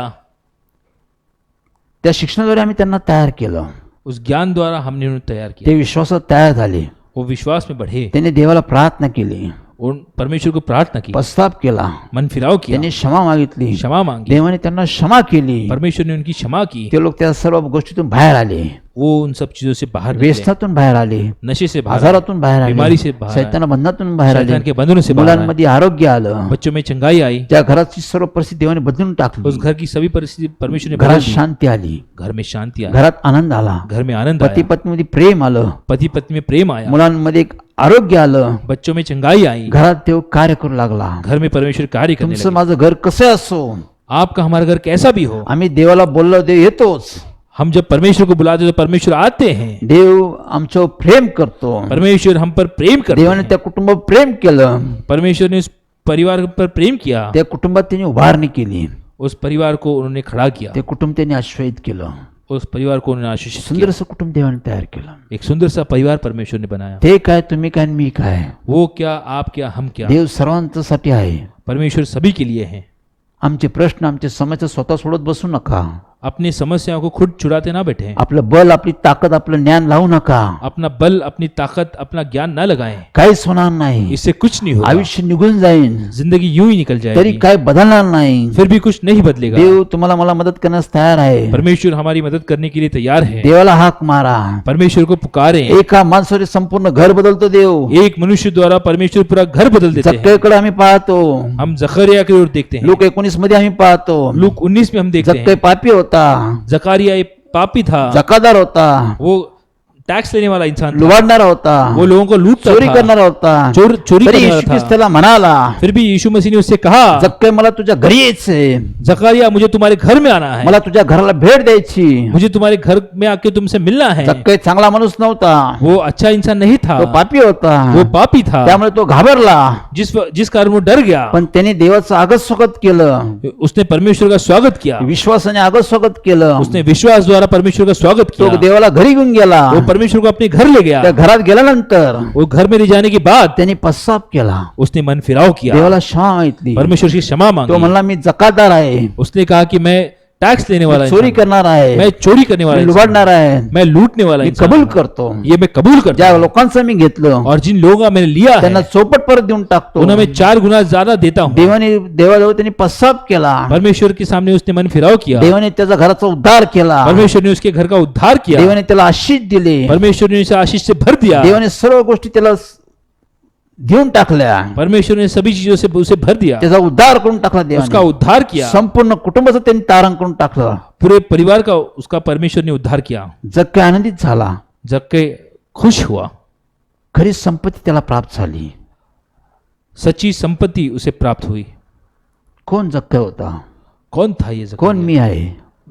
त्या शिक्षणाद्वारे आम्ही त्यांना तयार केलं. उस ज्ञान द्वारा हमने उन्हें तैयार किया. ते विश्वासात तयार झाले, वो विश्वास में बढ़े, त्यांनी देवाला प्रार्थना केली, उन परमेश्वर को प्रार्थना की, पश्चाताप केला, मन फिराव किया, त्यांनी क्षमा मागितली, क्षमा मांगी, देवाने त्यांना क्षमा केली. परमेश्वर ने उनकी क्षमा की. ते लोक त्या सर्व गोष्टीतून बाहेर आले, वो उन सब चीजों से बाहर निकले, व्यसनातून बाहेर आले, नशे से बाहर आए, आजारातून बाहेर आले, बीमारी से बाहर आए, शैताना बंधनातून बाहेर आले, शैतान के बंधनों से बाहर आए, मुलांमध्ये आरोग्य आलं. बच्चों में चंगाई आई, त्या घराची सर्व परिस्थिती देवाने बदलून टाकली. उस घर की सभी परिस्थिति परमेश्वर ने घरात बदल दी. शांती आली, घर में शांति आई, घरात आनंद आला, घर में आनंद पती आया, पत्नीमध्ये प्रेम आलं, पति पत्नी में प्रेम आया, मुलांमध्ये एक आरोग्य आलं, बच्चों में चंगाई आई, घरात देव कार्य करू लागला. घर में परमेश्वर कार्य करने तुमचं लगे. माझं घर कसं असो, आपका हमारा घर कैसा भी हो, आम्ही देवाला बोललो देव येतोच. हम जब परमेश्वर को बुलाते तो परमेश्वर आते हैं. देव आमच्यावर प्रेम करतो. परमेश्वर हम पर प्रेम करते देवाने हैं. त्या कुटुंबावर प्रेम केलं, परमेश्वर ने उस परिवार पर प्रेम किया, त्या कुटुंबात त्यांनी उभारणी केली, उस परिवार को उन्होंने खड़ा किया, ते कुटुंब त्यांनी आश्रयित केलं. उस परिवार को उन्होंने आशीषित सुंदर किया. असं कुटुंब देवाने तयार केलं. एक सुंदर सा परिवार परमेश्वर ने बनाया. ते काय, तुम्ही काय, मी काय, वो क्या, आप क्या, हम क्या, देव सर्वांसाठी आहे. परमेश्वर सभी के लिए है. आमचे प्रश्न, आमचे समस्या स्वतः सोडत बसू नका. अपनी समस्याओं को खुद छुड़ाते ना बैठे, आपलं बल, आपली ताकद, आपलं ज्ञान लावू नका. अपना बल, अपनी ताकत, अपना ज्ञान न लगाएं. काहीच होणार नाही, इससे कुछ नहीं होगा. आयुष्य निघून जाईल, जिंदगी यूं ही निकल तरी जाएगी, काय बदलणार नाही. फिर भी कुछ नहीं बदलेगा. देव तुम्हाला मला मदत करण्यास तयार आहे. परमेश्वर हमारी मदद करने के लिए तैयार है. देवाला हाक मारा. परमेश्वर को पुकारें. एका माणसाने संपूर्ण घर बदलतो देव. एक मनुष्य द्वारा परमेश्वर पूरा घर बदल देते हैं. जक्कईकडे आम्ही पाहतो, हम जकरिया की ओर देखते हैं. लूक 19 मध्ये आम्ही पाहतो, लूक 19 में हम देखते जक्कई हैं, पापी होता, जकारिया एक पापी था, जकादार होता, वो टैक्स लेने वाला इंसान था, लुबाडणारा होता, वो लोगों को लूटता चोरी था, करणारा होता. चोरी तरी करने येशू वाला ख्रिस्त था. त्याला म्हणाला, फिर भी यीशु मसीह ने उससे कहा, जक्कई मला तुझ्या घरी यायचंय, जकारिया मुझे तुम्हारे घर में आना है, मला तुझ्या घराला भेट द्यायची. मुझे तुम्हारे घर में आके तुमसे मिलना है. जक्कई चांगला माणूस नव्हता, वो अच्छा इंसान नहीं था, तो पापी होता, वो पापी था, त्यामुळे तो घाबरला. जिस कारण वो डर गया. पण त्याने देवाचं आगत स्वागत केलं, उसने परमेश्वर का स्वागत किया, विश्वासाने आगत स्वागत केलं. उसने विश्वास द्वारा परमेश्वर का स्वागत तो किया, देवाला घरी घेऊन गेला. वो परमेश्वर को अपने घर ले गया. त्या घरात गेल्यानंतर वो घर में ले जाने के बाद त्यांनी पश्चाताप केला, उसने मन फिराव किया, देवाला क्षमा मागितली. परमेश्वर की क्षमा तो मांगी. म्हणला मी जकातदार आहे, उसने कहा कि मैं टैक्स लेने वाला मी चोरी इंसान, करणार आहे, मैं चोरी करने वाला मी इंसान, लुबाडणार आहे, मैं लूटने वाला मी इंसान कबूल हूं. करतो. ये मैं कबूल करता ज्या हूं. लोकांचं मी घेतलं और जिन लोगों का मैंने लिया त्यांना है चौपट परत देऊन टाकतो. उन्हें मैं 4 गुना ज्यादा देता हूँ. देवाने देवाजवळ त्यांनी पश्चाताप केला, परमेश्वर के सामने उसने मन फिराव किया, देवाने त्याचा घराचा उद्धार केला, परमेश्वर ने उसके घर का उद्धार किया, देवाने त्याला आशीष दिले, परमेश्वर ने उसे आशीष से भर दिया, देवाने सर्व गोष्टी त्याला देऊन टाकल्या, परमेश्वर ने सभी चीजों से उसे भर दिया, त्याचा उद्धार करून टाकला. उसका देवाने उद्धार किया, संपूर्ण कुटुंबाचं त्यांनी तारण करून टाकलं. पूरे परिवार का उसका परमेश्वर ने उद्धार किया. जक्कई आनंदित झाला, जक्कई खुश हुआ, खरी संपत्ती त्याला प्राप्त झाली. सच्ची संपत्ति उसे प्राप्त हुई. कोण जक्कई होता, कौन था ये जक्कई? कोण मी आहे.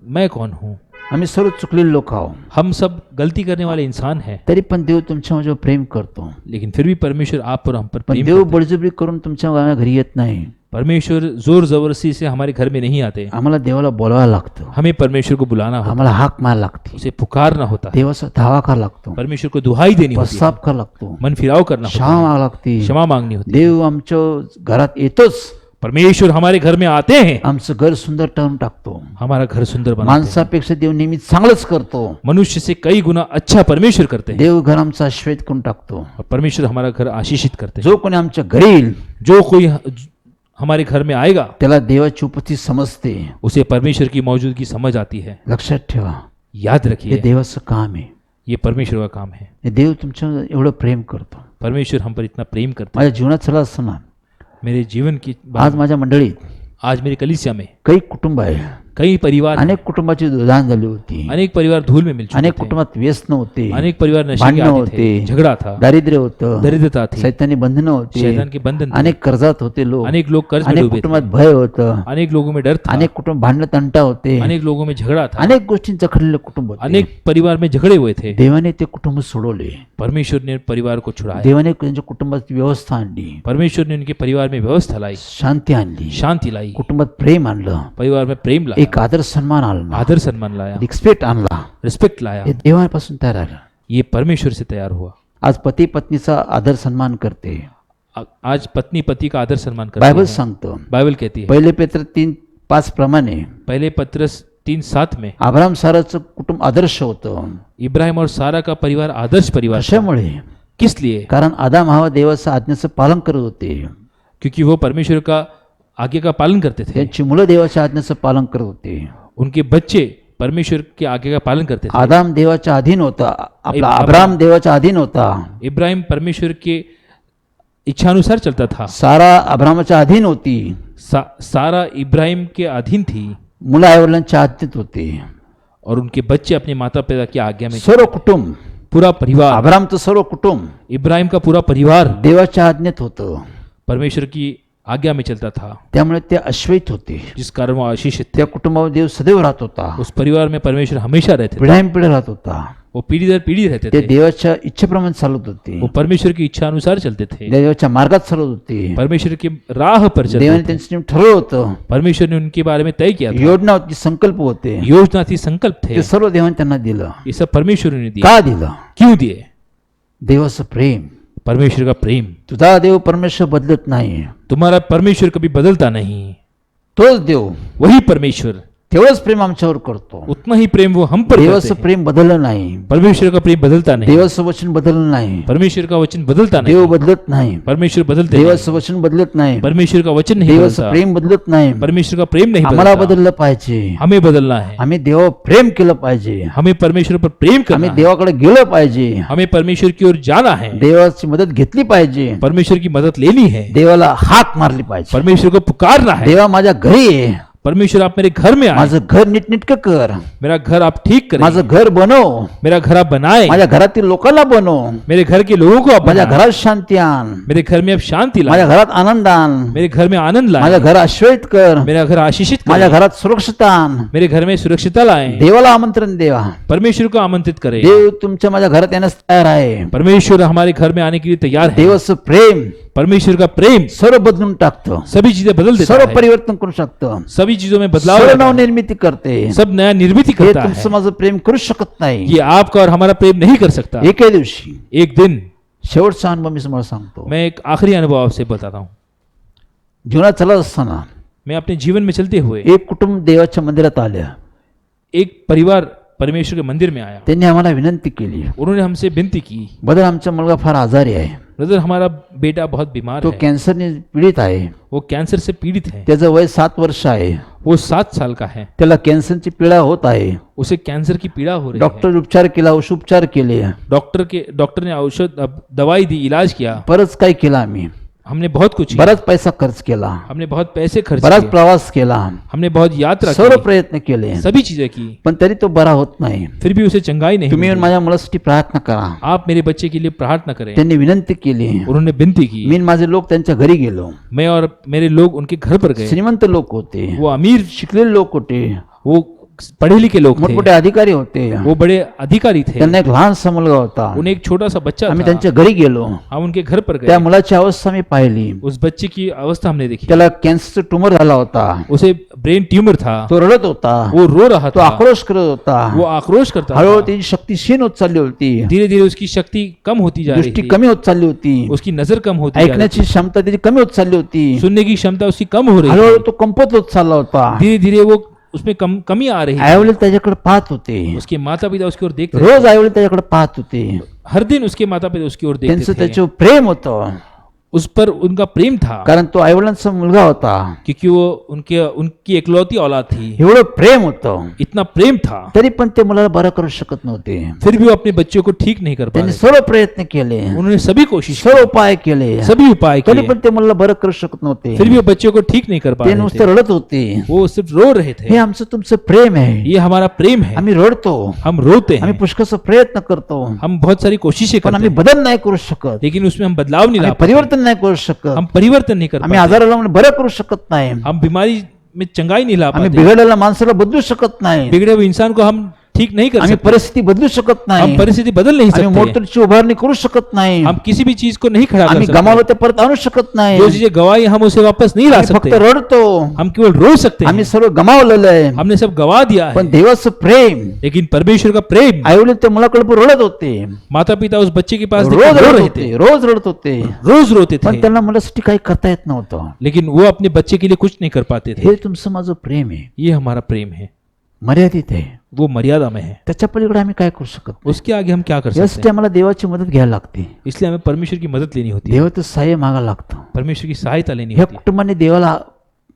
मैं कौन हूँ? आम्ही सर्व चुकलेले लोक आहोत, हम सब गलती करने वाले इंसान हैं, तरी पण देव तुमच्या माझ्यावर प्रेम करतो. लेकिन फिर भी परमेश्वर आप और हम पर पण प्रेम देव करता है. बळजबरी करून तुमच्या माझ्या घरी येत नाही. परमेश्वर जोर जबरदस्ती से हमारे घर में नहीं आते. आम्हाला देवाला बोलावं लागतं, हमें परमेश्वर को बुलाना होता, आम्हाला हाक मार लागते, उसे पुकारना होता है, देवाचा धावा करावा लागतो, परमेश्वर को दुहाई देनी होती है, पश्चाताप करावा लागतो, मन फिराव करना होता क्षमा है, मागावी लागते. क्षमा मांगनी होती है. देव आमच्या घरात येतोच, परमेश्वर हमारे घर में आते हैं, आमचं घर सुंदर ठरवून टाकतो. हमारा घर सुंदर बनाते हैं. माणसापेक्षा देव नेहमी चांगलंच करतो. मनुष्य से कई गुना अच्छा परमेश्वर करते हैं, देव घर आमचं आशीर्वाद करून टाकतो. और परमेश्वर हमारा घर आशीषित करते हैं. जो कोणी आमच्या घरी येईल जो कोई हमारे घर में आएगा त्याला देवाची उपस्थिती समजते. उसे परमेश्वर की मौजूदगी समझ आती है. लक्षात ठेवा, याद हे रखिए, देवाचं काम आहे. ये परमेश्वर का काम है. हे देव तुमच्या एवढं प्रेम करतो. परमेश्वर हम पर इतना प्रेम करता माझ्या जीवनात चला असताना है. मेरे जीवन की आज माझ्या मंडळीत आज मेरी कलीसिया में काही कुटुंब आहे. कई परिवार, अनेक कुटुंबाची दुधान झाली होती. अनेक परिवार धूल में मिल चुके अनेक थे. कुटुंबात व्यसन होते. अनेक परिवार नशे के भांडणं आदी थे, होते. झगड़ा था, दारिद्र्य होतं. दरिद्रता थी, सैतानी बंधनं होती. शैतान के बंधन थे. अनेक कर्जात होते लोक. अनेक लोग कर्ज में अनेक डूबे थे. कुटुंबात भय होतं. अनेक लोगों में डर था. अनेक कुटुंब भांडण तंटा होते. अनेक लोगों में झगड़ा था. अनेक गोष्टींचं जखडलेलं कुटुंब होते. अनेक परिवार में झगड़े हुए थे. देवाने ते कुटुंब सोडवले. परमेश्वर ने परिवार को छुड़ाया. देवाने त्यांच्या कुटुंबाची व्यवस्था आणली. परमेश्वर ने उनके परिवार में व्यवस्था लाई, शांती आणली. शांति लाई, कुटुंबात प्रेम आणलं. परिवार में प्रेम लाया, एक आदर सन्मान आणला. आदर सम्मान लाया, रिस्पेक्ट आणला. रिस्पेक्ट लाया. हे देवापासून तयार आलं. ये परमेश्वर से तैयार हुआ. आज पती पत्नीचा आदर सन्मान करते. आज पत्नी पति का आदर सम्मान करती बायबल है. सांगतो बाइबल कहती है, पहिले पेत्र 3:5 प्रमाणे पहले पत्रस 3:7 में अब्राहम साराचं कुटुंब आदर्श होतं. इब्राहिम और सारा का परिवार आदर्श परिवार था. कशामुळे? किस लिए? कारण आदाम हवा देवाच्या आज्ञेचं पालन करत होते. क्योंकि वो परमेश्वर का आज्ञा का पालन करते थे. त्यांची मुलं देवाच्या आज्ञेचं पालन करत होते. उनके बच्चे परमेश्वर के आज्ञा का पालन करते थे. आदाम देवाच्या अधीन होता. आपला अब्राहम देवाच्या अधीन होता. इब्राहिम परमेश्वर के इच्छानुसार चलता था. सारा अब्राहमाच्या अधीन होती. सारा इब्राहिम के अधीन थी, मुलं आईवडिलांच्या आज्ञेत होते. और उनके बच्चे अपने माता पिता की आज्ञा में. सर्व कुटुंब, पूरा परिवार, अब्राहमचं सर्व कुटुंब इब्राहिम का पूरा परिवार देवाच्या आज्ञेत होतं. परमेश्वर की आज्ञा में चलता था, त्यामुळे ते अश्वैत होते. जिस कारण वो आशीषित थे. त्या कुटुंबावर देव सदैव राहत होता. उस परिवार में परमेश्वर हमेशा रहते थे. पिढ्यानपिढ्या राहत होता. वो पीढ़ी दर पीढ़ी रहते ते थे. देवाच्या इच्छेप्रमाणे चालत होते. वो परमेश्वर की इच्छा अनुसार चलते थे. देवाच्या मार्गात चालत होते. परमेश्वर की राह पर चलते देवाने थे. त्यांचं नियम ठरवलं होतं. परमेश्वर ने उनके बारे में तय किया था. योजना होती, संकल्प होते. योजना थी, संकल्प थे. ते सर्व देवाने त्यांना दिलं. ये सब परमेश्वर ने दिया. का दिलं? क्यों दिए? देवाचं प्रेम. परमेश्वर का प्रेम. तुझा देव परमेश्वर बदलत नाही. तुम्हारा परमेश्वर कभी बदलता नहीं. तोच देव वही परमेश्वर तेवढंच प्रेम आमच्यावर करतो. उतना ही प्रेम वो हम पर करते देवाचं हैं. प्रेम बदललं नाही. परमेश्वर का प्रेम बदलता नहीं. देवाचं वचन बदललं नाही. परमेश्वर का वचन बदलता देव नहीं. बदलत नाही. परमेश्वर बदलते नहीं. देवाचं वचन बदलत नाही. परमेश्वर का वचन नहीं देवाचं बदलता. प्रेम बदलत नाही. परमेश्वर का प्रेम नहीं आम्हाला बदलता. बदललं पाहिजे. हमें बदलना है. आम्ही देवावर प्रेम केलं पाहिजे. हमें परमेश्वर पर प्रेम करना आम्ही है. देवाकडे गेलो पाहिजे. हमें परमेश्वर की ओर जाना है. देवाची मदत घेतली पाहिजे. परमेश्वर की मदद लेनी है. देवाला हाक मारली पाहिजे. परमेश्वर को पुकारना है. देवा माझ्या घरी ये. परमेश्वर आप मेरे घर में आए. माझं घर नीटनेटकं कर. मेरा घर आप ठीक करें. माझं घर बनव. मेरा घर आप बनाए. माझ्या घरातील लोकांना बनव. मेरे घर के लोगों को आप माझ्या बनाएं. घरात शांती आण. मेरे घर में आप शांति माझ्या लाए. घरात आनंद आण. मेरे घर में आनंद माझ्या लाए. घर आश्वस्त कर. मेरा घर आशीषित माझ्या करें. घरात सुरक्षितता आण. मेरे घर में सुरक्षितता लाए. देवाला आमंत्रण देवा. परमेश्वर को आमंत्रित करें. देव तुमच्या माझ्या घरात येण्यास तयार आहे. परमेश्वर हमारे घर में आने के लिए तैयार है. देवाचं प्रेम परमेश्वर का प्रेम सर्व बदलून टाकतं. सभी चीजें बदल देता सर्व है. परिवर्तन करू शकतं. सभी चीजों में बदलाव सर्व लाता है. नवनिर्मिती करते. सब नया निर्मित हे करता तुमचं है. माझं प्रेम करू शकत नाही. ये आपका और हमारा प्रेम नहीं कर सकता. एके दिवशी एक दिन शेवटचा अनुभव मी तुम्हाला सांगतो. मैं एक आखिरी अनुभव आपसे बताता हूँ. जीवनात चालत असताना मैं अपने जीवन में चलते हुए एक कुटुंब देवाच्या मंदिरात आल्या. एक परिवार परमेश्वर के मंदिर में आया. त्यांनी आम्हाला विनंती केली. उन्होंने हमसे विनती की, बदल आमचा मुलगा फार आजारी आहे. ब्रदर हमारा बेटा बहुत बीमार तो है. कॅन्सरने पीडित आहे. वो कैंसर से पीड़ित है. त्याचं वय 7 वर्ष आहे. वो 7 साल का है. त्याला कॅन्सरची पीडा होत आहे. उसे कैंसर की पीड़ा हो रही है. डॉक्टर उपचार केला, औषधोपचार केले, डॉक्टर ने औषध दवाई दी, इलाज किया. बरंच काय केलं आम्ही. हमने बहुत कुछ किया. बराच पैसा खर्च केला. हमने बहुत पैसे खर्च बराच किए. प्रवास केला. हमने बहुत यात्रा सर्व की. प्रयत्न केले. सभी चीजें की. पण तरी तो बरा होत नाही. फिर भी उसे चंगाई नहीं तुम्ही मिली. माझ्या मुलासाठी प्रार्थना करा. आप मेरे बच्चे के लिए प्रार्थना करें. त्यांनी विनंती केली. उन्होंने विनती की. मी आणि माझे लोक त्यांच्या घरी गेलो. मैं और मेरे लोग उनके घर पर गए. श्रीमंत लोक होते. वो अमीर, शिकलेले लोक होते. वो पढ़े लिखे लोग थे, मोठमोठे अधिकारी होते. वो बड़े अधिकारी थे, त्यांना एक लहानसा मुलगा होता. उन्हें एक छोटा सा बच्चा आम्ही था. त्यांच्या घरी गेलो. हम उनके घर पर त्या गए, मुलाची अवस्था मी पाहिली. उस बच्चे की अवस्था हमने देखी. त्याला कॅन्सरचं ट्यूमर झाला होता. उसे ब्रेन ट्यूमर था, तो रडत होता. वो रो रहा तो था, आक्रोश करत होता. वो आक्रोश करता हळूहळू था. त्याची शक्ती क्षीण होत चालली होती. धीरे धीरे उसकी शक्ति कम होती जा रही दृष्टी थी, कमी होत चालली होती. उसकी नजर कम होती जा रही ऐकण्याची क्षमता त्याची कमी होत चालली होती. थी, सुनने की क्षमता उसकी कम हो रही हळूहळू थी. तो कंपत होत चालला होता. धीरे धीरे वो उसमें कमी आ रही थी. आईवडील त्याच्याकडे पाहत होते. उसके माता पिता उसकी ओर देखते रोज आईवडील त्याच्याकडे पाहत होते. थे. हर दिन उसके माता पिता उसकी ओर त्यांचं देखते थे, त्याच्यावर प्रेम होतं. उस पर उनका प्रेम था, कारण तो आईवडिलांचा मुलगा होता. क्योंकि वो उनकी एकलौती औलाद थी. एवढं प्रेम होतं. इतना प्रेम था, तरी पण ते मुलाला बरं करू शकत नव्हते. फिर भी वो अपने बच्चों को ठीक नहीं कर पा त्यांनी रहे. सर्व प्रयत्न केले, उन्होंने सभी कोशिश सर्व उपाय केले, की, सभी उपाय तरी किए, पण ते मुलाला बरं करू शकत नव्हते. फिर भी वो बच्चों को ठीक नहीं कर पा ते रहे नुसते थे. रडत होते. वो सिर्फ रो रहे हे थे. आमचं तुमचं प्रेम आहे. ये हमारा प्रेम है, आम्ही रडतो, हम रोते आम्ही हैं, पुष्कळ प्रयत्न करतो, हम बहुत सारी कोशिशें पण करते आम्ही हैं, बदल नाही करू शकत. लेकिन उसमें हम बदलाव नहीं ला आम्ही पाते, परिवर्तन नाही करू शकत. हम परिवर्तन नहीं कर आम्ही पाते, आजाराला म्हणून बरं करू शकत नाही. हम बीमारी में चंगाई नहीं ला आम्ही पाते, बिघडलेल्या माणसाला बदलू शकत नाही. बिगड़े हुए इंसान को हम ठीक नहीं कर आम्ही सकते, परिस्थिती बदलू शकत नाही. हम परिस्थिति बदल नहीं आम्ही सकते, मोटरची उभारणी करू शकत नाही. हम किसी भी चीज को नहीं खड़ा कर आम्ही सकते, गमावलं ते परत आणू शकत नाही. जो चीजें गवाई हम उसे वापस नहीं ला आम्ही फक्त सकते, रडतो. हम केवल रो सकते आम्ही हैं, सर्व गमावलेलं आहे. हमने सब गवा दिया पण है. देवाचं प्रेम, लेकिन परमेश्वर का प्रेम, आईवडील त्या मुलाकडे पण रडत होते. माता पिता उस बच्चे के पास रोज देखकर रो रडत रहे थे, होते, रोज रडत होते. रोज रोते पण थे, त्यांना मुलासाठी काही करता येत नव्हतं. लेकिन वो अपने बच्चे के लिए कुछ नहीं कर पाते थे. हे तुमचं माझं प्रेम आहे. ये हमारा प्रेम है, मर्यादित आहे. वो मर्यादा में है, त्याच्या पलीकडे आम्ही काय करू शकत नाही. उसके आगे हम क्या कर सकते यासाठी हैं. आम्हाला देवाची मदत घ्यायला लागते. इसलिए हमें परमेश्वर की मदद लेनी होती है, देवाचं सहाय्य मागायला लागतं. परमेश्वर की सहायता लेनी ह्या होती है. कुटुंबाने देवाला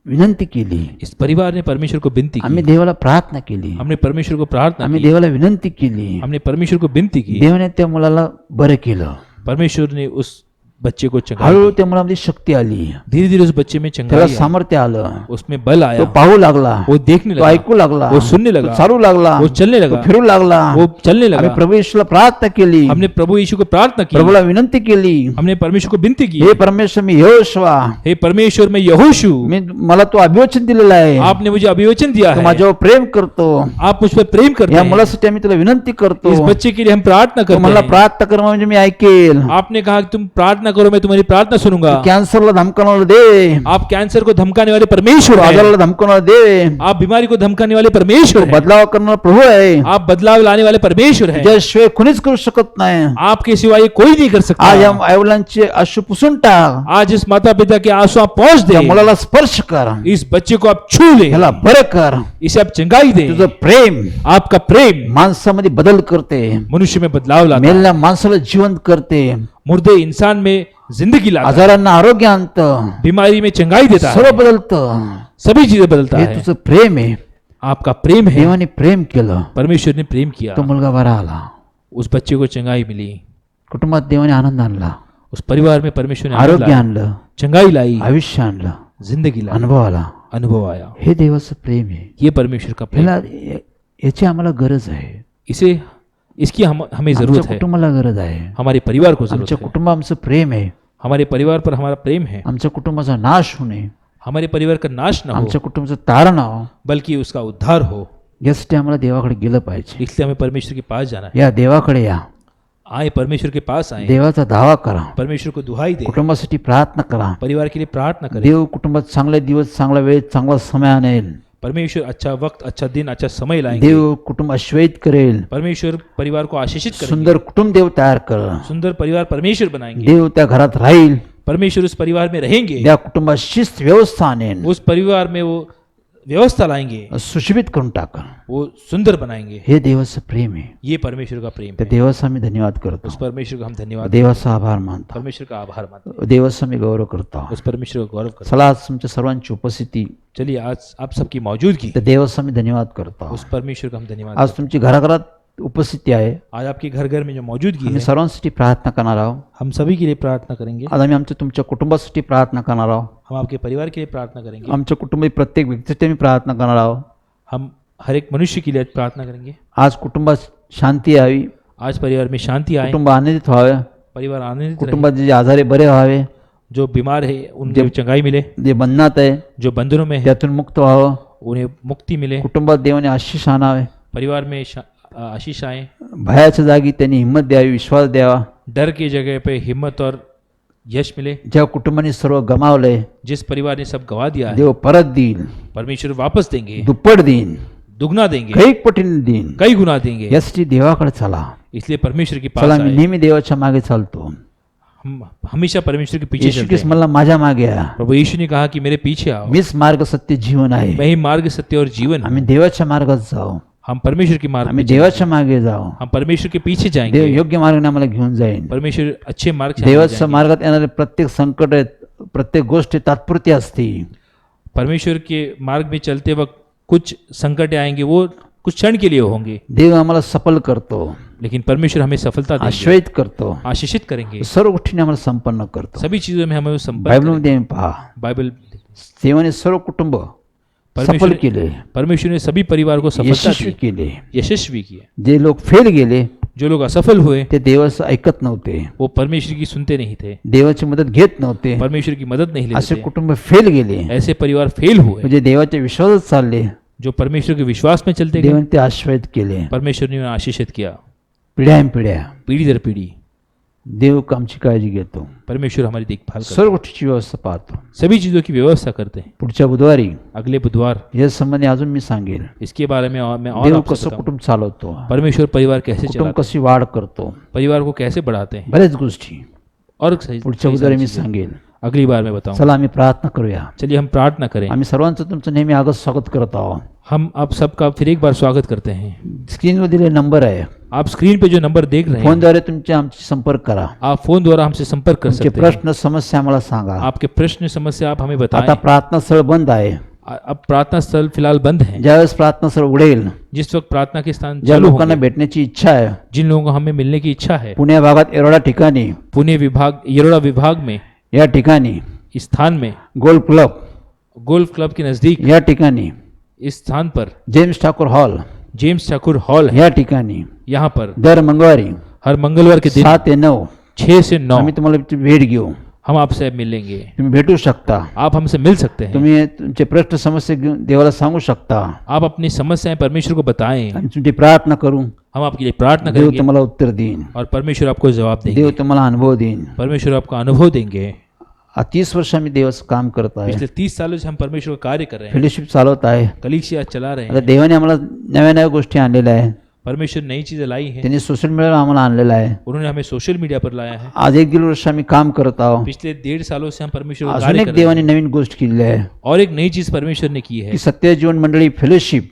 विनंती केली. इस परिवार ने परमेश्वर को विनती आम्ही की, देवाला प्रार्थना केली. हमने परमेश्वर को प्रार्थना आम्ही की, देवाला विनंती केली. हमने परमेश्वर को विनती की. देवाने त्या मुलाला बरं केलं. परमेश्वर ने उस बच्चे को चंगाई हळूहळू दी. त्या मुलामध्ये शक्ती आली. धीरे धीरे उस बच्चे में त्याला चंगाई आई, सामर्थ्य आलं. उसमें बल तो आया, पाहू लागला, वो देखने तो लगा, ऐकू लागला, वो सुनने लगा, तो चालू लागला, वो चलने तो लगा, फिरू लागला. वो चलने आम्ही लगा. प्रभू येशूला प्रार्थना केली. हमने प्रभु यीशु को प्रार्थना की, प्रभूला विनंती केली. हमने परमेश्वर को विनती की, हे परमेश्वर, मी यहोशुवा, हे परमेश्वर मैं यहोशू, मी मला तो अभिवचन दिलेला आहे. आपने मुझे अभिवचन दिया तो है, माझ्यावर प्रेम करतो. आप मुझ पर प्रेम करते या हैं. मुलासाठी आम्ही तुला विनंती करतो. इस बच्चे के लिए हम प्रार्थना तो करते मला हैं. प्रार्थना कर म्हणजे मी ऐकेल. आपने कहा कि तुम प्रार्थना करो, मैं तुम्हारी प्रार्थना सुनूंगा. कॅन्सरला धमकावणारा दे, आप कैंसर को धमकाने वाले परमेश्वर हैं. आजाराला धमकावणारा दे, आप बीमारी को धमकाने वाले परमेश्वर हैं. बदलाव करणारा प्रभू आहे. आप बदलाव लाने वाले परमेश्वर हैं. ज्याशिवाय कुणीच करू शकत नाही. आपके सिवाय कोई नहीं कर आज या सकता. आईवडिलांचे अश्रू पुसून टाक. आज इस माता पिता के आंसू आप पहुंच त्या दे, मुलाला स्पर्श कर, इस बच्चे को आप छू ले, ह्याला बरं कर. इसे आप चंगाई दे. तुझं प्रेम आपका प्रेम माणसामध्ये बदल करते. मनुष्य में बदलाव लाता है, मेलेल्या माणसाला जिवंत करते. मुर्दे इंसान में जिंदगी लाता है, आजारांना आरोग्य आणतं. बीमारी में चंगाई देता सर्व है, बदलतं. सभी चीजें बदलता हे है. तुझं प्रेम आहे. आपका प्रेम है, देवाने प्रेम केलं, परमेश्वर ने प्रेम किया, तो मुलगा बरा आला. उस बच्चे को चंगाई मिली, कुटुंबात देवाने आनंद आणला, उस परिवार में परमेश्वर ने आनंद आरोग्य लाया, आणलं, चंगाई लाई, आयुष्य आणलं, जिंदगी लाई, अनुभव आला. अनुभव आया. हे देवाचं प्रेम आहे. ये परमेश्वर का प्रेम, ह्याला याची आम्हाला गरज आहे. इसे इसकी हमें आमच्या जरूरत है, कुटुंबाला गरज आहे. हमारे परिवार को जरूरत आमच्या है, कुटुंब आमचं प्रेम आहे. हमारे परिवार पर हमारा प्रेम है. आमच्या कुटुंबाचा नाश होऊ नये, हमारे परिवार का नाश न हो, आमच्या कुटुंबाचं तारण हो, बल्कि उसका उद्धार हो. यासाठी आम्हाला देवाकडे गेलं पाहिजे. इसलिए हमें परमेश्वर के पास जाना है. या देवाकडे या, आए परमेश्वर के पास आए, देवाचा दावा करा, परमेश्वर को दुहाई दे, कुटुंबासाठी प्रार्थना करा. परिवार के लिए प्रार्थना करें. देव कुटुंबात चांगले दिवस, चांगला वेळ, चांगला समय आणेल. परमेश्वर अच्छा वक्त, अच्छा दिन, अच्छा समय लाएंगे. देव कुटुंब आश्वस्त करेल. परमेश्वर परिवार को आशीषित करेंगे. सुंदर कुटुंब देव तयार कर. सुंदर परिवार परमेश्वर बनाएंगे. देव त्या घरात राहील. परमेश्वर उस परिवार में रहेंगे, त्या कुटुंबात शिस्त व्यवस्था आणेल, उस परिवार में वो व्यवस्था लाएंगे, सुशोभित करून टाका. वो सुंदर बनाएंगे. हे देवाचं प्रेम आहे. ये परमेश्वर का प्रेम त्या है. देवाचा आम्ही धन्यवाद करतो. उस परमेश्वर का हम धन्यवाद, देवाचा आभार मानतो. परमेश्वर का आभार मानते हैं, देवाचा मी गौरव करतो. उस परमेश्वर का गौरव करते हैं. चला आज तुमच्या सर्वांची उपस्थिती, चलिए आज आप सबकी मौजूदगी, त्या देवाचा मी धन्यवाद करतो. उस परमेश्वर का हम धन्यवाद आज तुमची घराघरात उपस्थिती आहे. आज आपके घर घर में जो मौजूदगी आम्ही है, सर्वांसाठी प्रार्थना करणार आहोत. हम सभी के लिए प्रार्थना करेंगे. आज आम्ही आमच्या तुमच्या कुटुंबासाठी प्रार्थना करणार आहोत. हम आपके परिवार के लिए प्रार्थना करेंगे. आमच्या कुटुंबातील प्रत्येक व्यक्तीसाठी आम्ही प्रार्थना करणार आहोत. हम हर एक मनुष्य के लिए आज प्रार्थना करेंगे. आज कुटुंबात शांती यावी, आज परिवार में शांति आए, कुटुंब आनंदित व्हावे, परिवार आनंदित रहे, कुटुंबात जे आजारी बरे व्हावे, जो बीमार है उनको चंगाई मिले, जे बंधनात आहे जो बंधनों में है त्यातून मुक्त व्हावं, उन्हें मुक्ती मिले, कुटुंबात देवाने आशीष आणावे, परिवार में आशीष आए, भयाच्या जागी त्यांनी हिंमत द्यावी, विश्वास द्यावा. डर की जगह पे हिम्मत और यश मिले. ज्या कुटुंबाने सर्व गमावलंय जिस परिवार ने सब गवा दिया है, देव परत देईल, परमेश्वर वापस देंगे, दुप्पट देईन, दुगना देंगे, कैक पटीने देईन. कई गुना देंगे. यासाठी देवाकडे चला. इसलिए परमेश्वर के चला, पास मी आए. नेहमी देवाच्या मागे चालतो. हम हमेशा परमेश्वर के पीछे येशू चलते ख्रिस्त हैं. मला माझ्या मागे या. प्रभु यीशु ने कहा कि मेरे पीछे आओ, मीच मार्ग सत्य जीवन आहे. मैं ही मार्ग सत्य और जीवन हूं. आम्ही देवाच्या मार्गात जाऊ, हम परमेश्वर के मार्ग आम्ही पे देवाच्या मागे जाऊ. हम परमेश्वर के पीछे देव जाएंगे. योग्य मार्गाने आम्हाला घेऊन जाईन. परमेश्वर अच्छे मार्ग से हमें देवाच्या जाएंगे. मार्गात येणारे प्रत्येक संकट आहेत, प्रत्येक गोष्ट तात्पुरती असते. परमेश्वर के मार्ग में चलते वक्त कुछ संकट आएंगे, वो कुछ क्षण के लिए होंगे, देव आम्हाला सफल करतो, लेकिन परमेश्वर हमें सफलता देंगे, आश्वस्त करतो, आशीषित करेंगे. सर्व गोष्टीने आम्हाला संपन्न करतो. सभी चीजों में हमें संपर्क बायबलमध्ये आम्ही पहा, बाइबल देवाने सर्व कुटुंब सफल परमेश्वर केले, परमेश्वर ने सभी परिवार को सफलता यशस्वी दी, केले. यशस्वी किए. जे लोक फेल गेले जो लोग असफल हुए ते देवाचं ऐकत नव्हते, वो परमेश्वर की सुनते नहीं थे, देवाची मदत घेत नव्हते. परमेश्वर की मदद नहीं असे लेते थे. कुटुंब फेल गेले, ऐसे परिवार फेल हुए. म्हणजे देवाच्या विश्वासात चालले. जो परमेश्वर के विश्वास में चलते गए, देवाने ते आश्वस्त केले. परमेश्वर ने उन्हें आशीषित किया. पिढ्यानपिढ्या पीढ़ी दर पीढ़ी देव आमची काळजी घेतो, परमेश्वर हमारी देखभाल करते सर्व गोष्टीची व्यवस्था पाहतो. हैं. सभी चीजों की व्यवस्था करते हैं. पुढच्या बुधवारी अगले बुधवार या संबंधी अजून मी सांगेल, इसके बारे में मैं और देव आपसे कसं बताऊं. कुटुंब चालवतो, परमेश्वर परिवार कैसे कुटुंब चलाते कशी वाढ करतो, हैं, परिवार को कैसे बढ़ाते हैं, बऱ्याच गोष्टी और सही पुढच्या सही बुधवारी सारी मी चीजें सांगेल. अगली बार मैं बताऊं. चला आम्ही प्रार्थना करूया. चलिए हम प्रार्थना करें. आम्ही सर्वांचं तुमचं नेहमी आगत स्वागत करत आहोत. हम आप सबका फिर एक बार स्वागत करते हैं. स्क्रीनवर दिलेले नंबर आहे, आप स्क्रीन पे जो नंबर देख रहे हैं, फोनद्वारे तुमचे आमचे संपर्क करा. आप फोन द्वारा हमसे संपर्क कर तुमचे सकते हैं. प्रश्न समस्या आम्हाला सांगा. आपके प्रश्न समस्या आप हमें आता बताएं. प्रार्थना स्थळ बंद आहे. अब प्रार्थना स्थल फिलहाल बंद है. ज्यावेळेस प्रार्थना स्थळ उघडेल, जिस वक्त प्रार्थना के स्थान ज्या चालू लोकांना होंगे, भेटण्याची इच्छा आहे, जिन लोगों को हमें मिलने की इच्छा है, पुणे भागात येरवडा ठिकाणी, पुणे विभाग येरोड़ा विभाग में या ठिकाणी इस स्थान में गोल्फ क्लब, गोल्फ क्लब के नजदीक या ठिकाणी इस स्थान पर James Thakur hall, James Thakur hall है. या ठिकाणी यहाँ पर दर मंगळवारी हर मंगलवार के दिन 7 ते 9 6 से 9 आम्ही तुम्हाला भेट घेऊ. हम आपसे मिलेंगे. तुम्ही भेटू शकता. आप हमसे मिल सकते हैं. तुम्ही तुमचे प्रश्न समस्या घेऊन देवाला सांगू शकता. आप अपनी समस्याएं परमेश्वर को बताएं. आम्ही तुमची प्रार्थना करू. हम आपके लिए प्रार्थना देव करेंगे तुम्हाला उत्तर देईन. और परमेश्वर आपको जवाब देंगे. देव तुम्हाला अनुभव देईन. परमेश्वर आपको अनुभव देंगे. 30 वर्ष आम्ही देवाचं काम करत आहे, पिछले 30 सालों से हम परमेश्वर का कार्य कर रहे हैं. फेलोशिप चालवत आहे. कलीसिया चला रहे आता हैं. देवाने आम्हाला नव्या नव्या गोष्टी आणलेल्या आहे. परमेश्वर नई चीजें लाई हैं. त्यांनी सोशल मीडियावर आम्हाला आणलेलं आहे. उन्होंने हमें सोशल मीडिया पर लाया है. आज 1-1.5 वर्ष आम्ही काम करत आहोत. पिछले 1.5 सालों से हम परमेश्वर का अजून कार्य एक कर रहे देवाने हैं. नवीन गोष्ट केलेली आहे और एक नई चीज परमेश्वर ने की है. की सत्य जीवन मंडळी फेलोशिप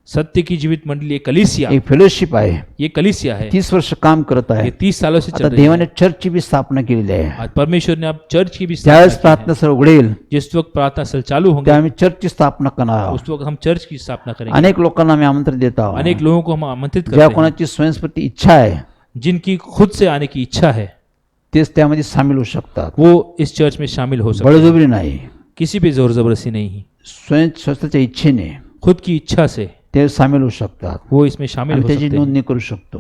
सत्य की जीवित मंडली एक कलीसिया, एक फेलोशिप आहे. ये कलीसिया है. 30 वर्ष काम करत आहे. ये 30 सालों से चल आता रही है. देवाने चर्चची बी स्थापना केलेली आहे. आज परमेश्वर ने अब चर्च की भी ज्यावेळेस स्थापना की प्रार्थना स्थळ उघडेल, है. जिस वक्त प्रार्थना स्थल चालू होंगे त्या आम्ही चर्चची स्थापना करणार आहोत. उस वक्त हम चर्च की स्थापना करेंगे. अनेक लोकांना आम्ही आमंत्रण देत आहोत. अनेक लोगों को हम आमंत्रित ज्या करते हैं, कोणाची स्वयंस्फूर्ती इच्छा आहे जिनकी खुद से आने की इच्छा है, तेच त्यामध्ये सामील होऊ शकतात. वो इस चर्च में शामिल हो सकते हैं. बळजबरी नाही, किसी पे जोर जबरदस्ती नहीं, स्वतःच्या इच्छेने खुद की इच्छा से ते सामील होऊ शकतात. वो इसमें शामिल आम्ही हो त्याची सकते हैं. नोंदणी करू शकतो.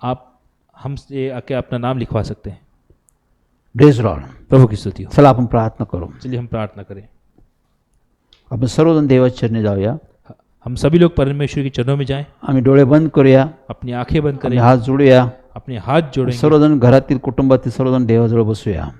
आप हमसे आके अपना नाम लिखवा सकते हैं. Praise Lord. प्रभु की स्तुति हो. चला आपण प्रार्थना करू. चलिए हम प्रार्थना करें. आपण सर्वजण देवाच्या चरणी जाऊया. हम सभी लोग परमेश्वर के चरणों में जाएं, आम्ही डोळे बंद करूया, अपनी आंखें बंद आम्ही करें, हात जोडूया. अपने हाथ जोड़ेंगे. सर्वजण घरातील कुटुंबातील सर्वजण देवाजवळ बसूया.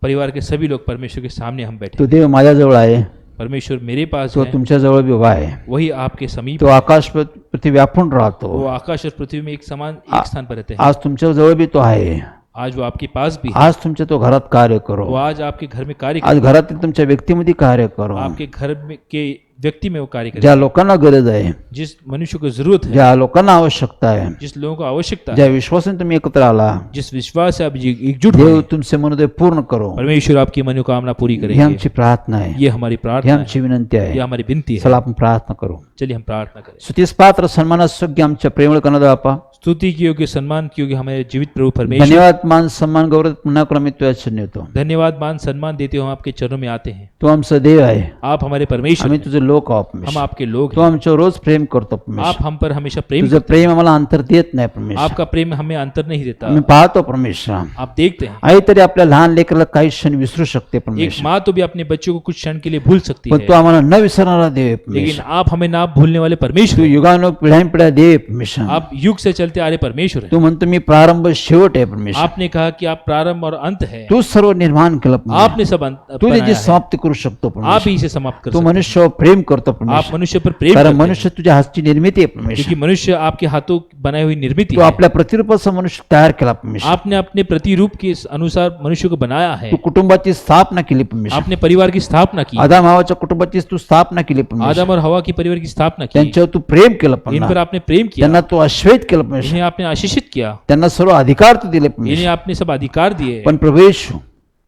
परिवार के सभी लोग परमेश्वर के सामने हम बैठे. तो देव माझ्याजवळ आहे, परमेश्वर मेरे पास तो है, तुमच्याजवळ बी उभा आहे. वही आपके समीप तो आकाश पृथ्वी व्यापून राहतो. वो आकाश और पृथ्वी में एक समान एक स्थान पर रहते हैं. आज तुमच्या जवळ बी तो आहे. आज वो आपके पास भी है. आज तुमच्या तो घरात कार्य करो. वो आज आपके घर में कार्य आज घरातील तुमच्या व्यक्तीमध्ये कार्य करो. आपके घर में के व्यक्ति में वो कार्य करे. ज्या लोकांना गरज आहे, जिस मनुष्य को जरूरत है, ज्या लोकांना आवश्यकता आहे, जिस लोगों को आवश्यकता ज्या है, विश्वासाने तुम्ही एकत्र आला, जिस विश्वास से आप एकजुट देव हुए, तुमचे मनोदय पूर्ण करो. परमेश्वर आपकी मनोकामना पूरी ही करेंगे. आमची प्रार्थना आहे, ये हमारी ही प्रार्थना है, आमची विनंती ये आहे. हमारी विनती है. चला आपण प्रार्थना करू. चलिए हम प्रार्थना करें. स्तुतीस पात्र सन्मानास योग्य आमच्या प्रेमळ कन्नड बापा, स्तुति की योग्य, सम्मान की योग्य हमारे जीवित प्रभु परमेश्वर, धन्यवाद मान सन्मान गौरव पुन्हा क्रमित तुझ्या चरणी येतो. धन्यवाद मान सम्मान देते हो, हम आपके चरणों में आते हैं. तू आमचा देव आहे. आप हमारे परमेश्वर आम्ही हैं. तुझे लोक आहोत हम परमेश्वर. आपके लोग तू हैं. आमच्यावर रोज प्रेम करतो आप परमेश्वर. हम पर हमेशा प्रेम तुझं प्रेम आम्हाला अंतर देत नाही परमेश्वर. आपका प्रेम हमें अंतर नहीं देता. मी पाहतो परमेश्वर. आप देखते हैं आई तरी आपल्या लहान लेकराला काही क्षण विसरू शकते एक परमेश्वर, माँ तो भी अपने बच्चों को कुछ क्षण के लिए भूल सकती पण है, तू आम्हाला न विसरणारा देव आहे लेकिन परमेश्वर. आप हमें ना भूलने वाले परमेश्वर तू हैं. युगानु पिढ्यानपिढ्या देव आहे परमेश्वर. आप युग से चलते आ रहे परमेश्वर हैं. तू म्हणतो मी प्रारंभ शेवट आहे परमेश्वर. आपने कहा कि आप प्रारंभ और अंत है. तू सर्व निर्माण केलं परमेश्वर. आपने सब तू बनाया जे है. समाप्त करू शकतो आप परमेश्वर. ही इसे समाप्त कर तू सकते हैं. मनुष्यावर प्रेम करतो आप परमेश्वर, मनुष्य पर प्रेम कारण करते हैं. मनुष्य तुझ्या हातची निर्मिती आहे परमेश्वर. क्योंकि मनुष्य आपके हाथों बनाई हुई निर्मिती तू है. आपल्या प्रतिरूपाचा मनुष्य तयार केला परमेश्वर. आपने अपने प्रतिरूप के अनुसार मनुष्य को बनाया है. तू कुटुंबाची स्थापना केली परमेश्वर. आपने परिवार की स्थापना की. आदाम हवाच्या कुटुंबाची तू स्थापना केली परमेश्वर. आदम और हवा की परिवार की स्थापना की. त्यांच्यावर तू प्रेम केलं इन पर परमेश्वर. आपने प्रेम किया. त्यांना तू आश्वस्त केलं परमेश्वर. इन्हें आपने आशीषित किया. त्यांना सर्व अधिकार तू दिले इन्हें परमेश्वर. आपने सब अधिकार दिए. पण प्रभू येशू,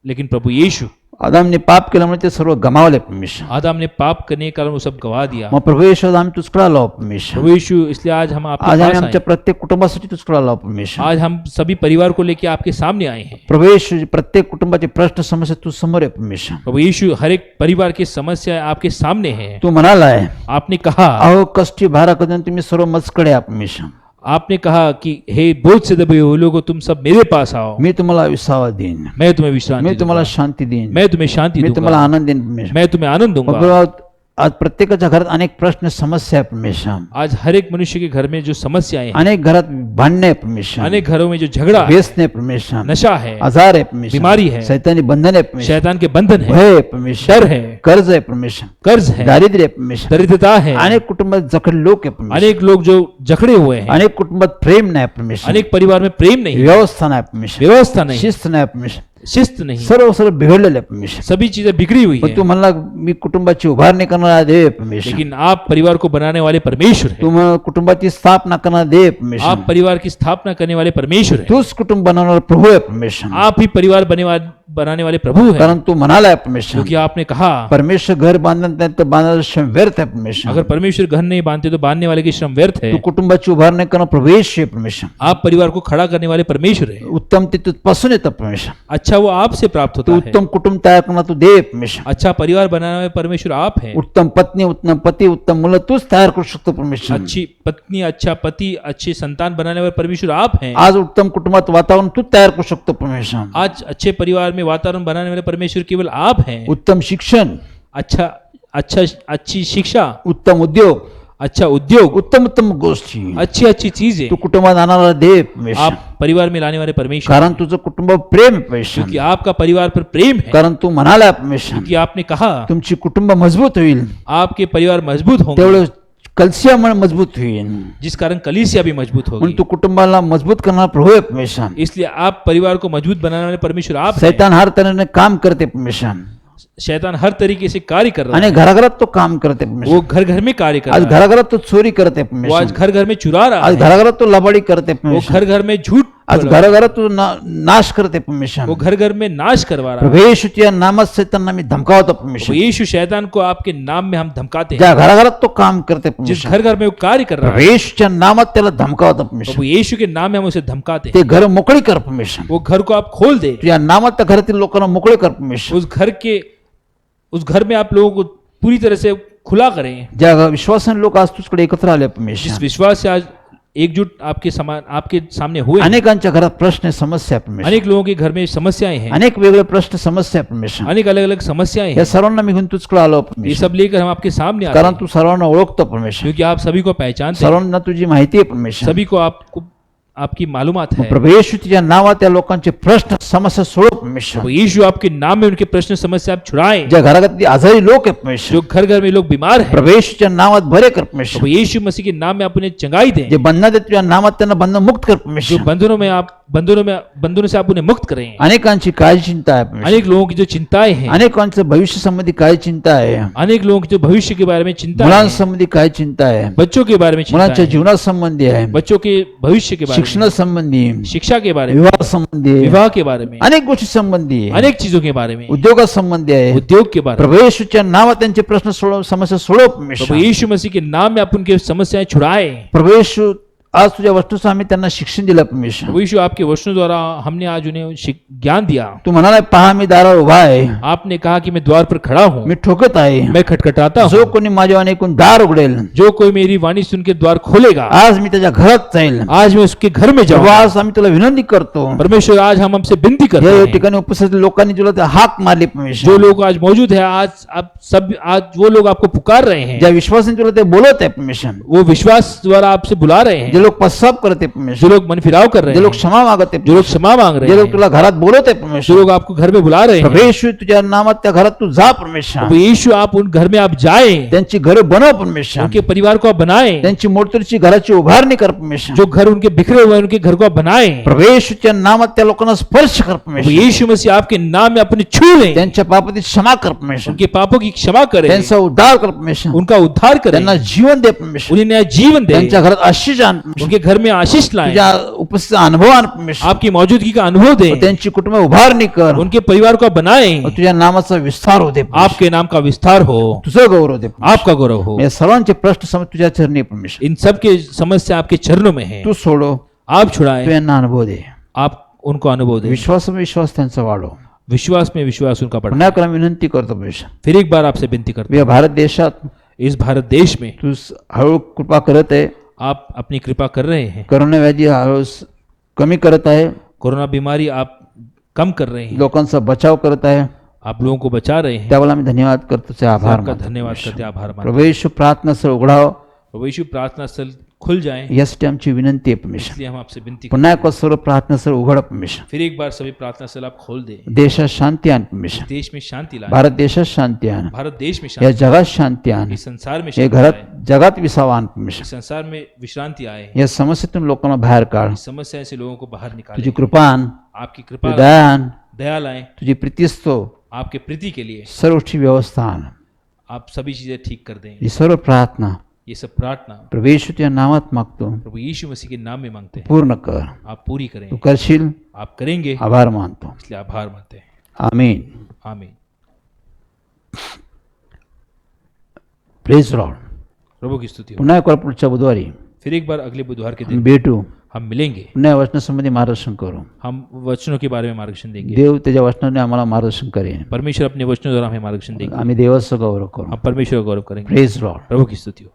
लेकिन प्रभु यीशु आदामने पाप केल्यामुळे ते सर्व गमावले परमेश्वर. आदम ने पाप करने के कारण वो सब गवा दिया. मग प्रभू येशू आम्ही तुझकडे आलो परमेश्वर. प्रभु यीशु इसलिए आज हम आपके आज आम्ही पास आमच्या आए. प्रत्येक कुटुंबासाठी तुझकडे आलो परमेश्वर. आज हम सभी परिवार को लेकर आपके सामने आए हैं. प्रभू येशू, प्रत्येक कुटुंबाचे प्रश्न समस्या तू समोर आहे परमेश्वर. प्रभु यीशु हर एक परिवार की समस्या आपके सामने है. तू म्हणालाय, आपने कहा अहो कष्टी भारा करून तुम्ही सर्व मजकडे आहे परमेश्वर. आपने कहा कि हे बोझ से दबे हुए लोगों, तुम सब मेरे पास आओ, मी तुम्हाला विसावा देईन. मैं तुम्हें विश्रांति मी तुम्हाला दूंगा. शांती देईन. मैं तुम्हें शांति मी दूंगा. तुम्हाला आनंद देईन परमेश्वर. मैं तुम्हें आनंद मग दूंगा. प्रभू, आज प्रत्येकाच्या घरात अनेक प्रश्न समस्या आहे परमेश्वर. आज हर एक मनुष्य के घर में जो समस्याएं हैं, अनेक घरात भांडणे आहे परमेश्वर. अनेक घरों में जो झगड़ा है, व्यसन आहे परमेश्वर. नशा है, आजार आहे परमेश्वर. बीमारी है, सैतानी बंधन आहे परमेश्वर. शैतान के बंधन है, भय आहे परमेश्वर. डर है, कर्ज आहे परमेश्वर. कर्ज है, दारिद्र्य आहे परमेश्वर. दरिद्रता है, अनेक कुटुंबात जखड लोक आहे परमेश्वर. अनेक लोग जो जकड़े हुए हैं, अनेक कुटुंबात प्रेम नाही परमेश्वर. अनेक परिवार में प्रेम नहीं, व्यवस्था नाही परमेश्वर. व्यवस्था नहीं, शिस्त नाही परमेश्वर. शिस्त नहीं, सर्व सर्व बिघडलेलं आहे परमेश्वर. सभी चीजें बिगड़ी हुई पण है. तू म्हणला मी कुटुंबाची उभारणी करणारा देव आहे परमेश्वर. लेकिन आप परिवार को बनाने वाले परमेश्वर हैं. तू म्हण कुटुंबाची स्थापना करणारा देव आहे परमेश्वर. आप परिवार की स्थापना करने वाले परमेश्वर हैं. तूच कुटुंब बनवणारा प्रभू आहे परमेश्वर. आप ही परिवार बनाने वाले प्रभु हैं. कारण तू म्हणालाय परमेश्वर, क्योंकि आपने कहा परमेश्वर घर बांधत नाही तर बांधणारा श्रम व्यर्थ आहे परमेश्वर. अगर परमेश्वर घर नहीं बांधते तो बांधने वाले की श्रम व्यर्थ है. तू कुटुंबाची उभारणी करणं प्रभू येशू आहे परमेश्वर. आप परिवार को खड़ा करने वाले परमेश्वर है. उत्तम ते तुझपासून येतं परमेश्वर. अच्छा वो आपसे प्राप्त तू होता है. उत्तम कुटुंब तयार करणार तू देव आहे परमेश्वर. अच्छा परिवार बनाने वाले परमेश्वर आप हैं. उत्तम पत्नी, उत्तम पती, उत्तम मुलं तूच तयार करू शकतो परमेश्वर. अच्छी पत्नी, अच्छा पति, अच्छे संतान बनाने वाले परमेश्वर आप हैं. आज उत्तम कुटुंबात वातावरण तू तयार करू शकतो परमेश्वर. आज अच्छे परिवार में वातावरण बनाने वाले परमेश्वर केवल आप हैं. उत्तम शिक्षण, अच्छा अच्छा अच्छी शिक्षा, उत्तम उद्योग, अच्छा उद्योग, उत्तम उत्तम गोष्टी अच्छी अच्छी चीजें तू कुटुंबात आणणारा देव आहे परमेश्वर. आप परिवार में लाने वाले परमेश्वर. कारण तुझं कुटुंब प्रेम आहे परमेश्वर. क्योंकि आपका परिवार पर प्रेम है. कारण तू म्हणाला परमेश्वर, क्योंकि आपने कहा तुमची कुटुंब मजबूत होईल आपके परिवार मजबूत होंगे, तेवढं कलसिया मन मजबूत होईल. जिस कारण कलीसिया भी मजबूत म्हणून होगी. तू कुटुंबाला मजबूत करणारा प्रभू आहे परमेश्वर. इसलिए आप परिवार को मजबूत बनाने वाले परमेश्वर आप हैं. सैतान हर तऱ्हेने काम करते परमेश्वर. शैतान हर तरीके से कार्य कर रहा आणि है. घराघरात तो काम करते वो परमेश्वर. घर घर में कार्य कर आज रहा है. घराघरात तो चोरी करते वो आज परमेश्वर. घर घर में चुरा रहा आज है. घराघरात तो लबाडी करते वो परमेश्वर. घर घर में झूठ आज बोल रहा है. घराघरात तो नाश करते वो परमेश्वर. घर घर में नाश करवा रहा है. प्रभू येशूच्या नामात सैतानना मी धमकावतो वो परमेश्वर. यीशु शैतान को आपके नाम में हम धमकाते हैं. ज्या घराघरात तो काम करते जिस परमेश्वर, घर घर में वो कार्य कर रहा प्रभू है, येशूच्या नामात त्याला धमकावतो परमेश्वर. वो यीशु के नाम में हम उसे धमकाते हैं. ते घर मोकळी कर परमेश्वर. वो घर को आप खोल दे. तुझ्या नामात त्या घरातील लोकांना मोकळे कर परमेश्वर. उस घर में आप लोगों को पूरी तरह से खुला करें. ज्या विश्वासाने लोक आज तुझकडे एकत्र आले जिस परमेश्वर. विश्वास से आज एकजुट आपके सामने हुए. अनेकांच्या घरात प्रश्न समस्या आहे परमेश्वर. अनेक लोगों के घर में समस्याएं हैं. अनेक वेगळे प्रश्न समस्या आहे परमेश्वर. अनेक अलग अलग समस्याएं या हैं. सर्वांना मी घेऊन तुझकडे आलो ये परमेश्वर. सब लेकर हम आपके सामने आते कारण हैं. तू सर्वांना ओळखतो परमेश्वर. क्योंकि आप सभी को पहचानते हैं. सर्वांना तुझी माहिती आहे परमेश्वर. सभी को आपको आपकी मालूमात है. प्रभू येशू तुझ्या नावात त्या लोकांचे प्रश्न समस्या सोडव परमेश्वर. वो यीशु आपके नाम में उनके प्रश्न समस्या आप छुड़ाएं. ज्या घरात आजारी लोक आहेत परमेश्वर, जो घर घर में लोग बीमार हैं, प्रभू येशूच्या नावात बरे कर परमेश्वर. वो यीशु मसीह के नाम में आप उन्हें चंगाई दें. जे बंधनात आहेत तुझ्या नावात त्यांना बंधन मुक्त कर जो परमेश्वर. बंधनों से आप उन्हें मुक्त करें. अनेकांची काळजी चिंता आहे परमेश्वर. अनेक लोगों की जो चिंताएं हैं, अनेकांचं भविष्य संबंधी काय चिंता आहे. अनेक लोगों की जो भविष्य के बारे में चिंता है, मुलांसंबंधी काय चिंता आहे. बच्चों के बारे में चिंता मुलांच्या है, जीवनासंबंधी आहे. बच्चों के भविष्य के बारे में, शिक्षणासंबंधी, शिक्षा के बारे में, विवाह संबंधी, विवाह के बारे में, अनेक गोष्टी संबंधी, अनेक चीजों के बारे में, उद्योगासंबंधी आहे. उद्योग के बारे में. प्रभू येशूच्या नावात त्यांचे प्रश्न सोडव, समस्या सोडव प्रभु परमेश्वर. यीशु मसीह के नाम में आप उनके समस्याएं छुड़ाएं. प्रभू येशू आज तुझ्या वस्तूचं आम्ही त्यांना शिक्षण दिलं परमेश्वर. प्रभु यीशु आपके वचनों द्वारा हमने आज उन्हें ज्ञान दिया. तू म्हणाला पहा मी दारावर उभा आहे, आपने कहा कि मैं द्वार पर खड़ा हूँ, मी ठोकत आहे, मैं खटखटाता जो हूँ, कोणी माझ्या वाणी ऐकून दार उघडेल जो कोई मेरी वाणी सुन के द्वार खोलेगा, आज मी त्याच्या घरात जाईल. आज मैं उसके घर में तेव्हा जाऊंगा. आज आम्ही तुला विनंती करतो, परमेश्वर आज हम हमसे विनती करते या हैं. ठिकाणी उपस्थित लोकांनी तुला ते हाक मारली जो परमेश्वर, लोग आज मौजूद है, आज वो लोग आपको पुकार रहे हैं, ज्या विश्वासाने तुला ते बोलत आहे परमेश्वर, वो विश्वास द्वारा आपसे बुला रहे जे हैं, लोग पश्चाताप करते जो परमेश्वर, लोग मन फिराव कर रहे जे लोग हैं, क्षमा मागत जो लोग क्षमा मांग जे रहे लोग हैं, तुला घरात बोलत आहे जो परमेश्वर, लोग आपको घर में बुला रहे हैं. परमेश्वर तुझ्या नामात त्या घरात तू जा परमेश्वर, प्रभु यीशु आप उन घर में आप जाएं, त्यांची घरं बनव परमेश्वर, उनके परिवार को आप बनाएं, त्यांची मोडतोडची घराची उभारणी कर परमेश्वर, जो घर उनके बिखरे हुए हैं उनके घर को आप बनाएं. परमेश्वरच्या नामात त्या लोकांना स्पर्श कर प्रभु परमेश्वर, यीशु मसीह आपके नाम में अपने छू लें, त्यांच्या पापाची क्षमा कर परमेश्वर, उनके पापों की क्षमा करें, त्यांचा उद्धार कर परमेश्वर, उनका उद्धार करें, त्यांना जीवन दे परमेश्वर, उन्हें नया जीवन दें, त्यांच्या घरात आशीष आण परमेश्वर, उनके घर में आशीष लाएं, तुझ्या उपस्थित अनुभव आण परमेश्वर, आपकी मौजूदगी का अनुभव दें, त्यांची कुटुंब उभारणी कर, उनके परिवार को बनाएं, और तुझ्या नामाचा विस्तार हो दे परमेश्वर, आपके नाम का विस्तार हो, तुझं गौरव दे परमेश्वर. आपका गौरव हो. या सर्वांचे प्रश्न समज तुझ्या चरणी परमेश्वर, इन सब के समस्या आपके चरणों में है, तू सोडो, आप छुड़ाएं, तू यांना अनुभव दे, आप उनको अनुभव दें, विश्वास त्यांचा वाढव. विश्वास में विश्वास उनका बढ़ा. पुन्हा एकदा विनंती करतो परमेश्वर, फिर एक बार आपसे विनती करते या भारत देशात हैं, इस भारत देश में तू हळू कृपा करत आहे, आप अपनी कृपा कर रहे हैं, करोना व्याधी हळू कमी करत आहे, कोरोना बीमारी आप कम कर रहे हैं, लोकांचा बचाव करत आहे, आप लोगों को बचा रहे हैं. त्यावेळेला आम्ही धन्यवाद करतो, तुझे आभार आपका मानतो. धन्यवाद करते, आभार मानते. प्रभू येशू प्रार्थना स्थळ उघडाव, प्रभु यीशु प्रार्थना स्थल खुल जाएं, यासाठी आमची विनंती आहे परमेश्वर. इसलिए हम आपसे विनती करते पुन्हा एकदा सर्व प्रार्थना स्थळ उघड परमेश्वर, हैं. फिर एक बार सभी प्रार्थना स्थल आप खोल दें, देशात शांती आण परमेश्वर, देश में शांति लाएं, भारत देशात शांती आण, भारत देश में या शांति, जगात शांती आण, इस संसार में हे शांति घरात आए, जगात विसावा आण परमेश्वर, इस संसार में विश्रांति आए, या समस्येतून लोकांना बाहेर काढ, इस समस्या से लोगों को बाहर तुझी निकालें, कृपा आण, आपकी तुझी कृपा दया आण, दया लाएं, तुझी प्रीतिस्तो आपके प्रीति के लिए सर्व गोष्टी व्यवस्था आण. आप सभी चीजें ठीक कर दें. ही सर्व प्रार्थना ये सब प्रार्थना प्रभू येशू तुझ्या नावात मागतो, प्रभु यीशु मसीह के नाम में मांगते हैं, पूर्ण कर, आप पूरी तू करें, करशील, आप करेंगे, आभार मानतो. इसलिए आभार मानते हैं. आमीन. आमीन. Praise Lord. प्रभु की स्तुति हो. पुन्हा एक वेळ पुढच्या बुधवारी फिर एक बार अगले बुधवार के आम्ही दिन भेटू, हम मिलेंगे, पुन्हा वचनासंबंधी मार्गदर्शन करू. हम वचनों के बारे में मार्गदर्शन देंगे. देव त्याच्या वचनाने आम्हाला मार्गदर्शन करेन, परमेश्वर अपने वचनों द्वारा हमें मार्गदर्शन देंगे. आम्ही देवाचा गौरव करू. हम परमेश्वर का गौरव करेंगे. Praise Lord. प्रभु की स्तुति हो.